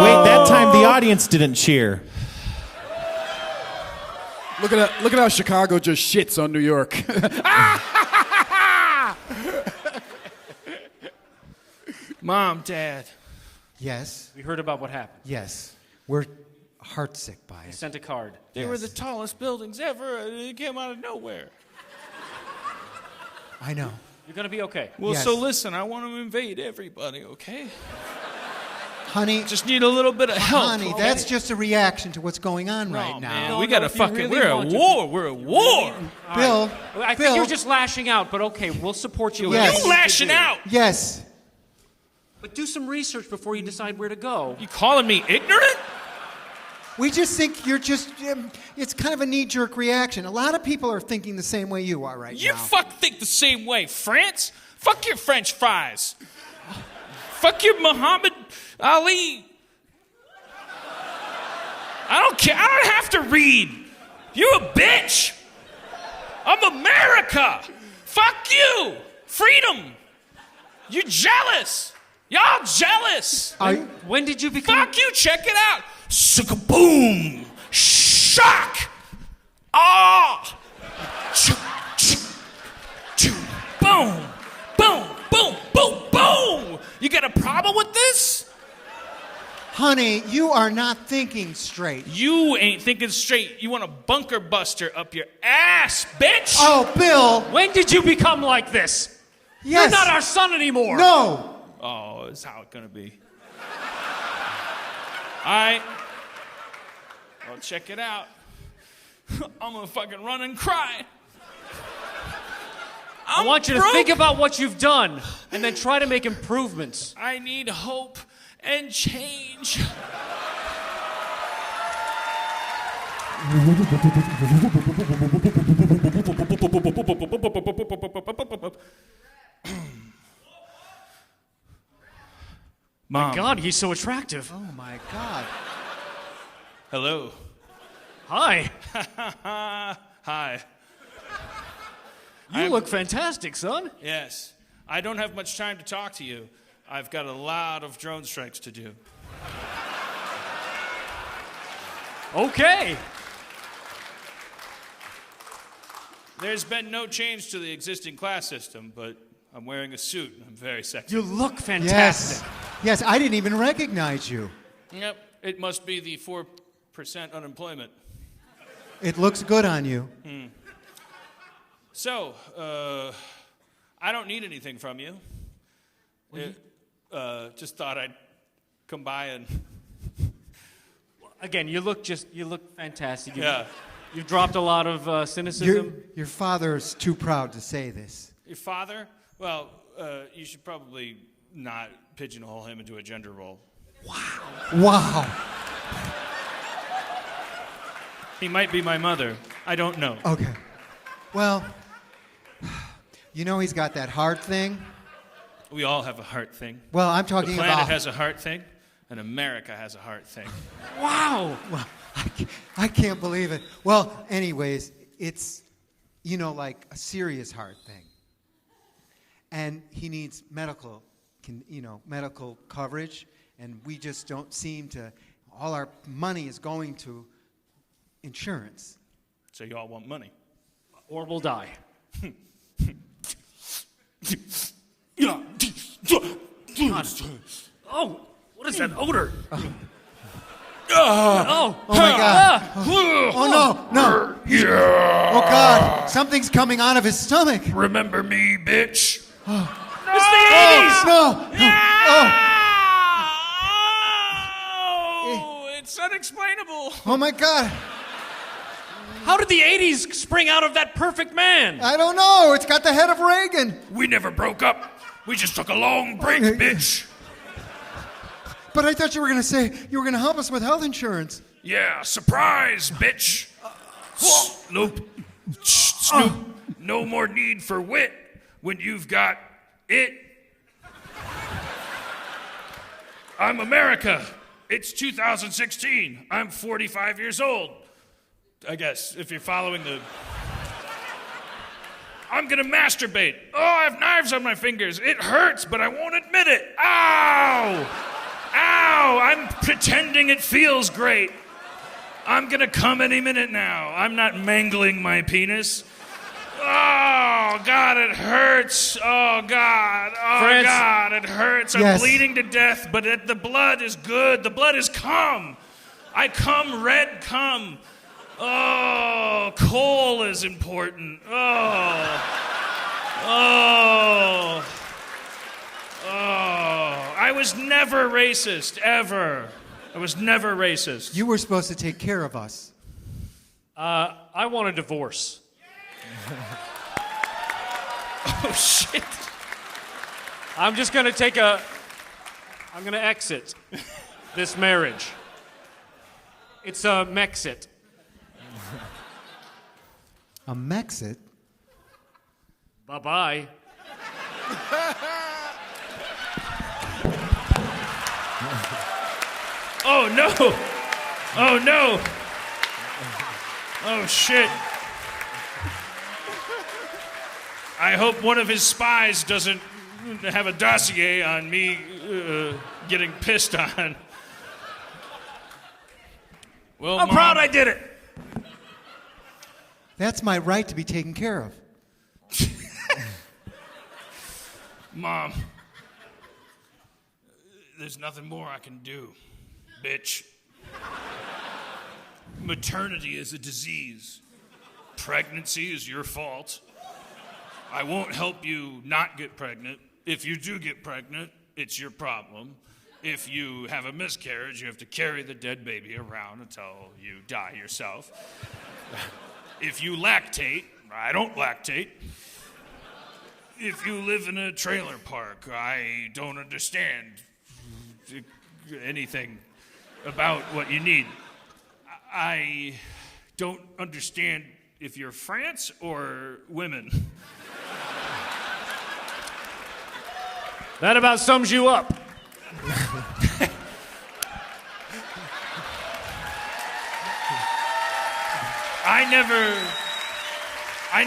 Wait, that time the audience didn't cheer. Look at how Chicago just shits on New York. Mom, Dad. Yes. We heard about what happened. Yes. We're heartsick by He it. sent a card. They were the tallest buildings ever. They came out of nowhere. I know. You're going to be okay. Well, Yes. so listen, I want to invade everybody, okay? Honey, Just need a little bit of help. honey, okay? that's just a reaction to what's going on No, right now. man, No, we no, gotta if you fucking. really We're at want to- war. We're at war. Bill, I think Bill, you're just lashing out, but okay, we'll support you. Yes. You lashing out. yes. But do some research before you decide where to go. You calling me ignorant? We just think you're just, it's kind of a knee-jerk reaction. A lot of people are thinking the same way you are right You now. fuck think the same way, France. Fuck your French fries. Fuck you, Muhammad Ali. I don't care. I don't have to read. You a bitch. I'm America. Fuck you. Freedom. You're jealous. Y'all jealous. When did you become... Fuck you. Check it out. Boom. Shock. Ah. Boom. Boom. Boom. Boom. Boom. You got a problem with this? Honey, you are not thinking straight. You ain't thinking straight. You want a bunker buster up your ass, bitch. Oh, Bill. When did you become like this? Yes. You're not our son anymore. No. Oh, this is how it's gonna be. Well, check it out. I'm gonna fucking run and cry. I want you to think about what you've done and then try to make improvements. I need hope and change. Mom. My God, he's so attractive. Oh, my God. Hello. Hi. Hi. You look fantastic, son. Yes. I don't have much time to talk to you. I've got a lot of drone strikes to do. Okay. There's been no change to the existing class system, but I'm wearing a suit and I'm very sexy. You look fantastic. Yes, I didn't even recognize you. Yep, it must be the 4% unemployment. It looks good on you. So, I don't need anything from you. Just thought I'd come by and... Again, you look fantastic. Yeah. You've dropped a lot of cynicism. Your father's too proud to say this. Your father? Well, you should probably not pigeonhole him into a gender role. Wow. He might be my mother. I don't know. Okay. Well, you know he's got that heart thing. We all have a heart thing. Well, I'm The talking planet about... has a heart thing, and America has a heart thing. Wow. Well, I can't believe it. Well, anyways, it's, like a serious heart thing. And he needs medical coverage, and we just don't seem to... All our money is going to insurance. So you all want money. Or we'll die. God. Oh, what is that odor? Oh my God. Oh no. Oh God. Something's coming out of his stomach. Remember me, bitch? It's the 80s! No. Oh, it's unexplainable. Oh my God. How did the 80s spring out of that perfect man? I don't know. It's got the head of Reagan. We never broke up. We just took a long break, bitch. But I thought you were going to say you were going to help us with health insurance. Yeah, surprise, bitch. Snoop. No more need for wit when you've got it. I'm America. It's 2016. I'm 45 years old. I guess, if you're following the... I'm gonna masturbate. Oh, I have knives on my fingers. It hurts, but I won't admit it. Ow! Ow! I'm pretending it feels great. I'm gonna come any minute now. I'm not mangling my penis. Oh, God, it hurts. Oh, God. Oh, Fritz. God, it hurts. I'm Yes. bleeding to death, but the blood is good. The blood is cum. I cum red cum. Oh, coal is important. Oh. I was never racist, ever. I was never racist. You were supposed to take care of us. I want a divorce. Oh, shit. I'm just going to I'm going to exit this marriage. It's a Mexit. A Mexit? Bye-bye. Oh no! Oh no! Oh shit! I hope one of his spies doesn't have a dossier on me getting pissed on. Well, I'm proud I did it. That's my right to be taken care of. Mom, there's nothing more I can do, bitch. Maternity is a disease. Pregnancy is your fault. I won't help you not get pregnant. If you do get pregnant, it's your problem. If you have a miscarriage, you have to carry the dead baby around until you die yourself. If you lactate, I don't lactate. If you live in a trailer park, I don't understand anything about what you need. I don't understand if you're France or women. That about sums you up. I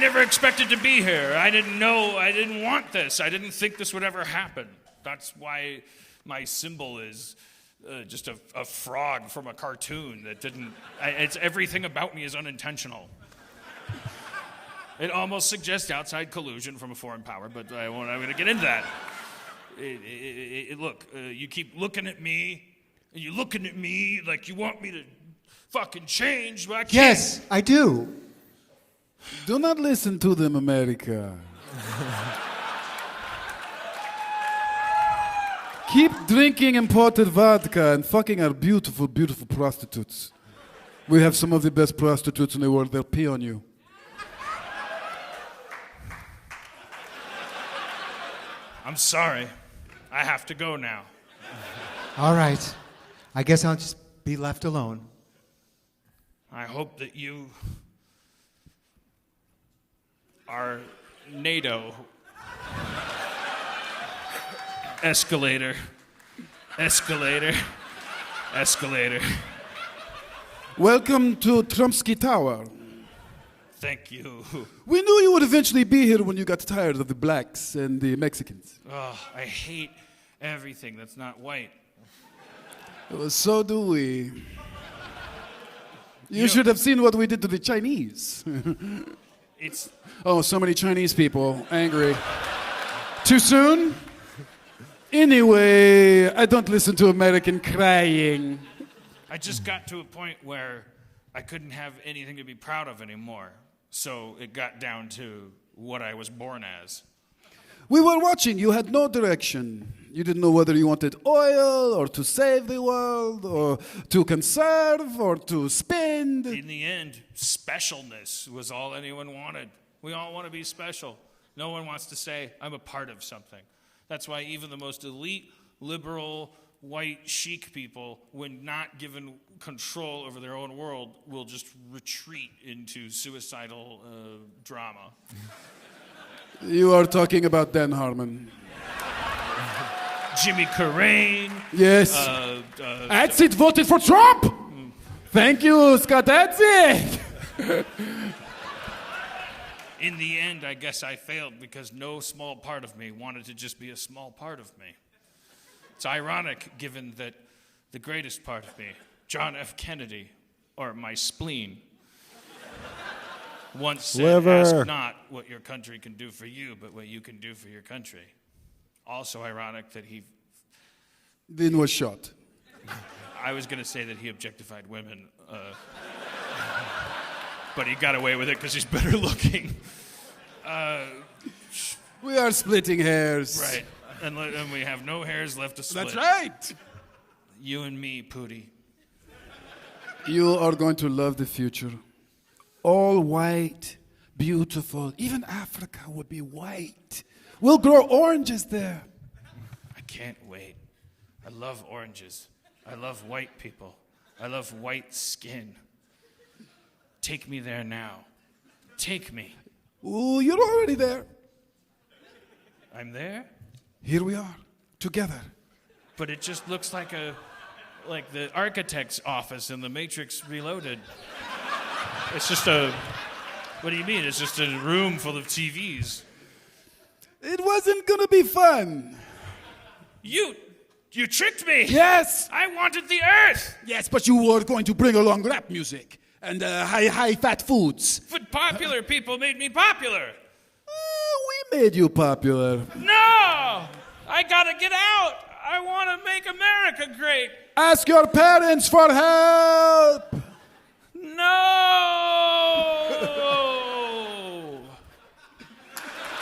never expected to be here. I didn't want this. I didn't think this would ever happen. That's why my symbol is just a frog from a cartoon that didn't, it's everything about me is unintentional. It almost suggests outside collusion from a foreign power, but I'm going to get into that. Look, you keep looking at me, and you're looking at me like you want me to fucking change, but I can't. Yes, I do. Do not listen to them, America. Keep drinking imported vodka and fucking our beautiful, beautiful prostitutes. We have some of the best prostitutes in the world. They'll pee on you. I'm sorry. I have to go now. All right. I guess I'll just be left alone. I hope that you are NATO. Escalator. Welcome to Trumpsky Tower. Thank you. We knew you would eventually be here when you got tired of the blacks and the Mexicans. Oh, I hate everything that's not white. Well, so do we. You should have seen what we did to the Chinese. It's Oh, so many Chinese people angry. Too soon? Anyway, I don't listen to American crying. I just got to a point where I couldn't have anything to be proud of anymore. So it got down to what I was born as. We were watching. You had no direction. You didn't know whether you wanted oil or to save the world or to conserve or to spend. In the end, specialness was all anyone wanted. We all want to be special. No one wants to say, I'm a part of something. That's why even the most elite, liberal, white chic people, when not given control over their own world, will just retreat into suicidal drama. You are talking about Dan Harmon. Jimmy Carrane. Yes. Adsit voted for Trump. Thank you, Scott Adsit. In the end, I guess I failed because no small part of me wanted to just be a small part of me. It's ironic, given that the greatest part of me, John F. Kennedy, or my spleen, once said, ask not what your country can do for you, but what you can do for your country. Also ironic that he... Then was shot. I was going to say that he objectified women, but he got away with it because he's better looking. We are splitting hairs. Right. And we have no hairs left to split. That's right. You and me, Pootie. You are going to love the future. All white, beautiful. Even Africa will be white. We'll grow oranges there. I can't wait. I love oranges. I love white people. I love white skin. Take me there now. Take me. Ooh, you're already there. I'm there? Here we are, together. But it just looks like a like the architect's office in the Matrix Reloaded. It's just a. What do you mean? It's just a room full of TVs. It wasn't gonna be fun. You tricked me. Yes. I wanted the Earth. Yes, but you were going to bring along rap music and high fat foods. But popular people made me popular. We made you popular. No! I gotta get out. I want to make America great. Ask your parents for help. No!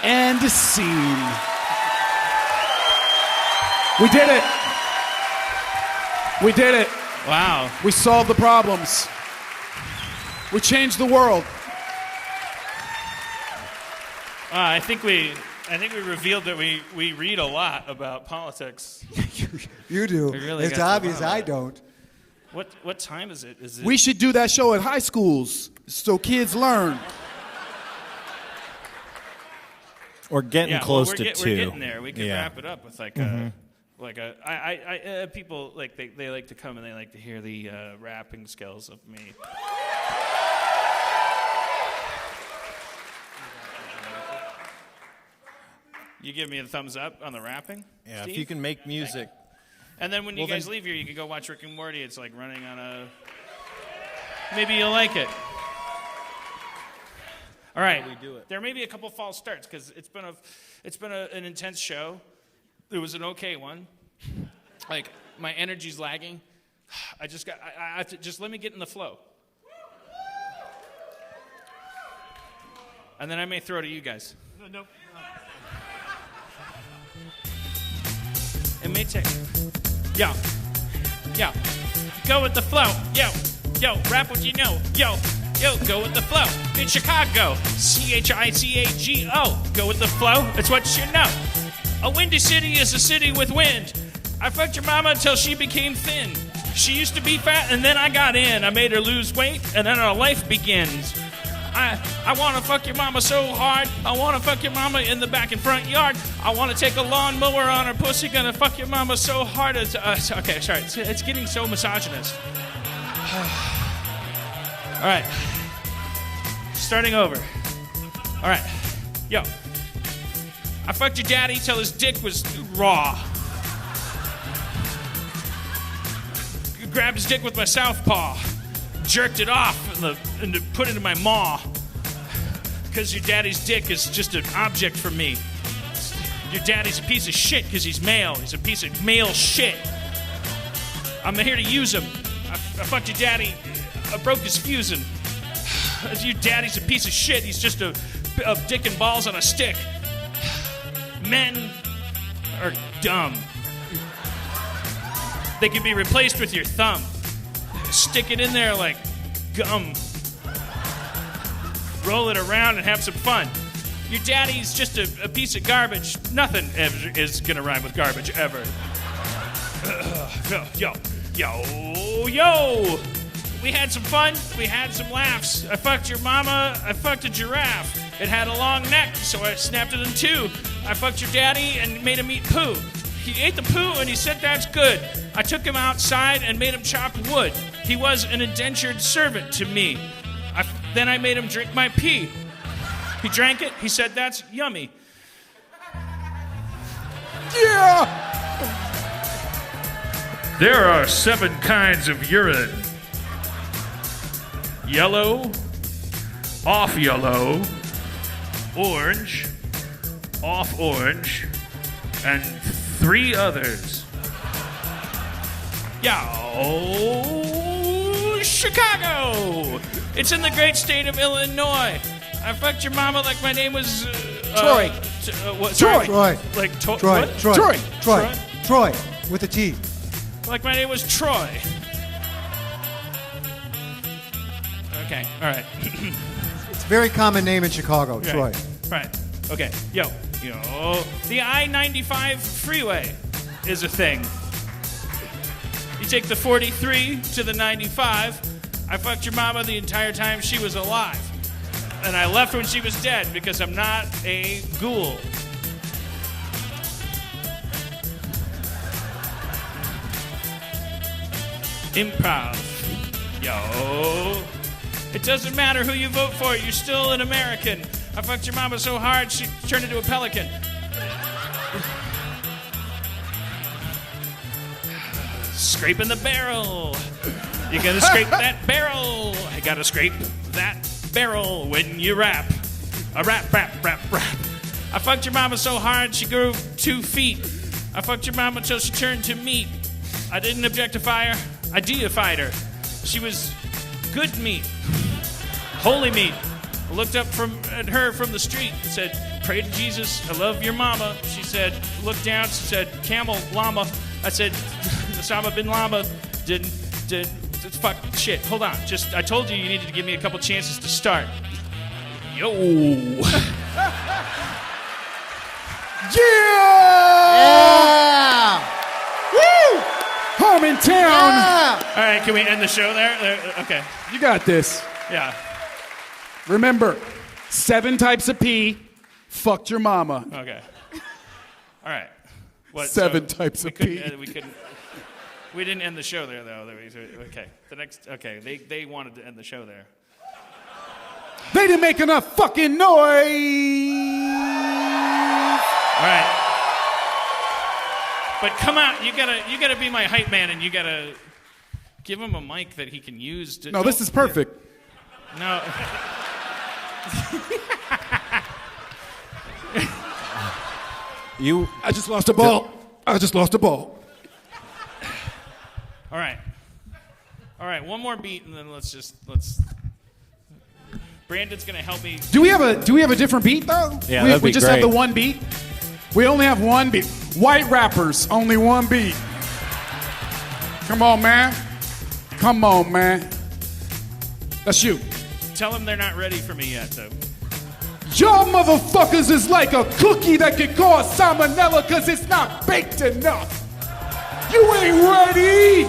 And scene. We did it. We did it. Wow. We solved the problems. We changed the world. I think we revealed that we read a lot about politics. You do. We really It's got obvious the I bottom don't. What time is it? Is it? We should do that show at high schools so kids learn. Or getting close to 2. We're getting there. We could wrap it up with people like they like to come and they like to hear the rapping skills of me. You give me a thumbs up on the rapping? Yeah, Steve? if you can make music. And then when you guys leave here, you can go watch Rick and Morty. It's like running on a... Maybe you'll like it. All right. There may be a couple false starts because it's been an intense show. It was an okay one. Like, my energy's lagging. I have to, just let me get in the flow. And then I may throw to you guys. Nope. It may take... Yo. Go with the flow. Yo, rap what you know. Yo, go with the flow. In Chicago, Chicago. Go with the flow, it's what you know. A windy city is a city with wind. I fucked your mama until she became thin. She used to be fat and then I got in. I made her lose weight and then our life begins. I want to fuck your mama so hard. I want to fuck your mama in the back and front yard. I want to take a lawnmower on her pussy. Gonna fuck your mama so hard. Okay, sorry. It's getting so misogynist. All right. Starting over. All right. Yo. I fucked your daddy till his dick was raw. Grabbed his dick with my southpaw. Jerked it off and put it in my maw. Because your daddy's dick is just an object for me. Your daddy's a piece of shit because he's male. He's a piece of male shit. I'm here to use him. I fucked your daddy. I broke his fusing. Your daddy's a piece of shit. He's just a dick and balls on a stick. Men are dumb. They can be replaced with your thumb. Stick it in there like gum. Roll it around and have some fun. Your daddy's just a piece of garbage. Nothing ever is gonna rhyme with garbage ever. Yo. We had some fun. We had some laughs. I fucked your mama. I fucked a giraffe. It had a long neck, so I snapped it in two. I fucked your daddy and made him eat poo. He ate the poo and he said that's good. I took him outside and made him chop wood. He was an indentured servant to me. Then I made him drink my pee. He drank it. He said that's yummy. Yeah! There are 7 kinds of urine. Yellow, off yellow, orange, off orange, and 3 others. Yo, Chicago! It's in the great state of Illinois. I fucked your mama like my name was... Troy. Troy. Troy. Like Troy. what? Troy. Troy. With a T. Like my name was Troy. Okay, all right. It's a very common name in Chicago, Troy. Right. Okay. Yo. The I-95 freeway is a thing. You take the 43 to the 95. I fucked your mama the entire time she was alive. And I left when she was dead because I'm not a ghoul. Improv. Yo. It doesn't matter who you vote for, you're still an American. I fucked your mama so hard she turned into a pelican. Scraping the barrel. You gotta scrape that barrel. I gotta scrape that barrel when you rap. A rap, rap, rap, rap. I fucked your mama so hard she grew 2 feet. I fucked your mama till she turned to meat. I didn't objectify her, I deified her. She was good meat, holy meat. I looked up at her from the street and said, pray to Jesus, I love your mama. She said, looked down, she said, camel, llama. I said, Osama bin Llama didn't, fuck, shit, hold on. I told you needed to give me a couple chances to start. Yo. Yeah! Woo! Harmontown! All right, can we end the show there? Okay. You got this. Yeah. Remember, 7 types of pee, fucked your mama. Okay. All right. What, 7 types of pee. We didn't end the show there, though. Okay. They wanted to end the show there. They didn't make enough fucking noise. All right. But come out, you gotta be my hype man, and you gotta give him a mic that he can use. No, this is perfect. No. I just lost a ball. All right. One more beat, and then let's. Brandon's gonna help me. Do we have a different beat though? Yeah, we that'd be just great. have the one beat. We only have one beat. White rappers, only one beat. Come on, man. That's you. Tell them they're not ready for me yet, though. Y'all motherfuckers is like a cookie that could cause salmonella because it's not baked enough. You ain't ready.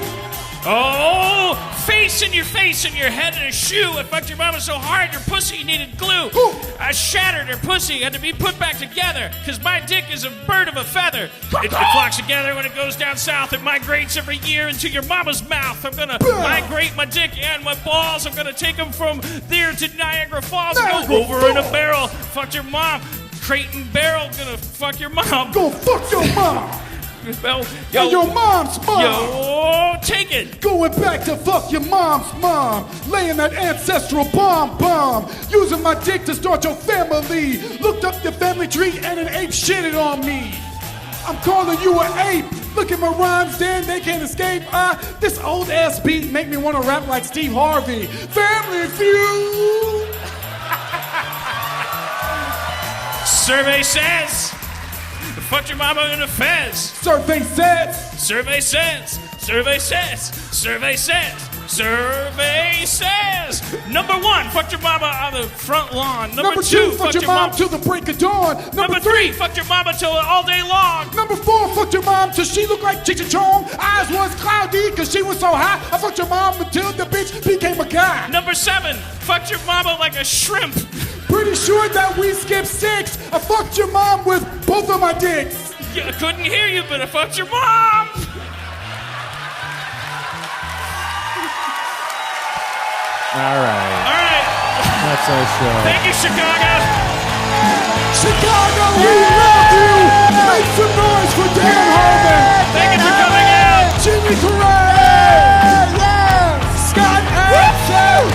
Oh, face in your head in a shoe. I fucked your mama so hard your pussy needed glue. Ooh. I shattered her pussy, had to be put back together, cause my dick is a bird of a feather. It flocks together when it goes down south. It migrates every year into your mama's mouth. I'm gonna migrate my dick and my balls. I'm gonna take them from there to Niagara Falls and go over in a barrel. Fuck your mom. Crate and barrel, gonna fuck your mom. Go fuck your mom. Yo, And your mom's mom. Yo, take it. Going back to fuck your mom's mom. Laying that ancestral bomb. Using my dick to start your family. Looked up your family tree and an ape shitted on me. I'm calling you an ape. Look at my rhymes, Dan, they can't escape. This old ass beat make me want to rap like Steve Harvey. Family Feud. Survey says. Fuck your mama in a fez. Survey says. Survey says. Survey says. Survey says. Survey says. Number 1, fuck your mama on the front lawn. Number 2, fuck your mom till the break of dawn. Number 3, fuck your mama till all day long. Number 4, fucked your mom till she looked like Cheech and Chong. Eyes was cloudy cause she was so high. I fucked your mom until the bitch became a guy. Number 7, fucked your mama like a shrimp. Pretty sure that we skipped 6. I fucked your mom with both of my dicks. Yeah, I couldn't hear you, but I fucked your mom. All right. That's our show. Thank you, Chicago. Chicago, we love you. Make some noise for Dan Harmon. Thank you for coming out. Jimmy Carrane. Scott Adsit.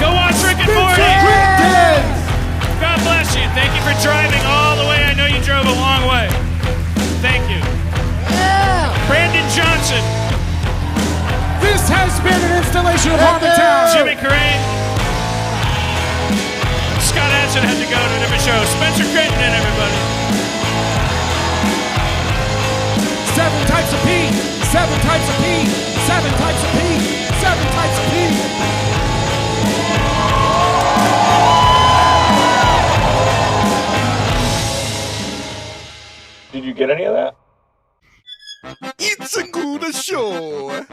Go watch Rick and Morty. Crittenden. God bless you. Thank you for driving all the way. I know you drove a long way. Thank you. Brandon Johnson. This has been an installation of Harmontown. Jimmy Carrane. Scott Adsit had to go to a different show. Spencer Crittenden, everybody. 7 types of pee. 7 types of pee. 7 types of pee. 7 types of pee. Did you get any of that? It's a good show.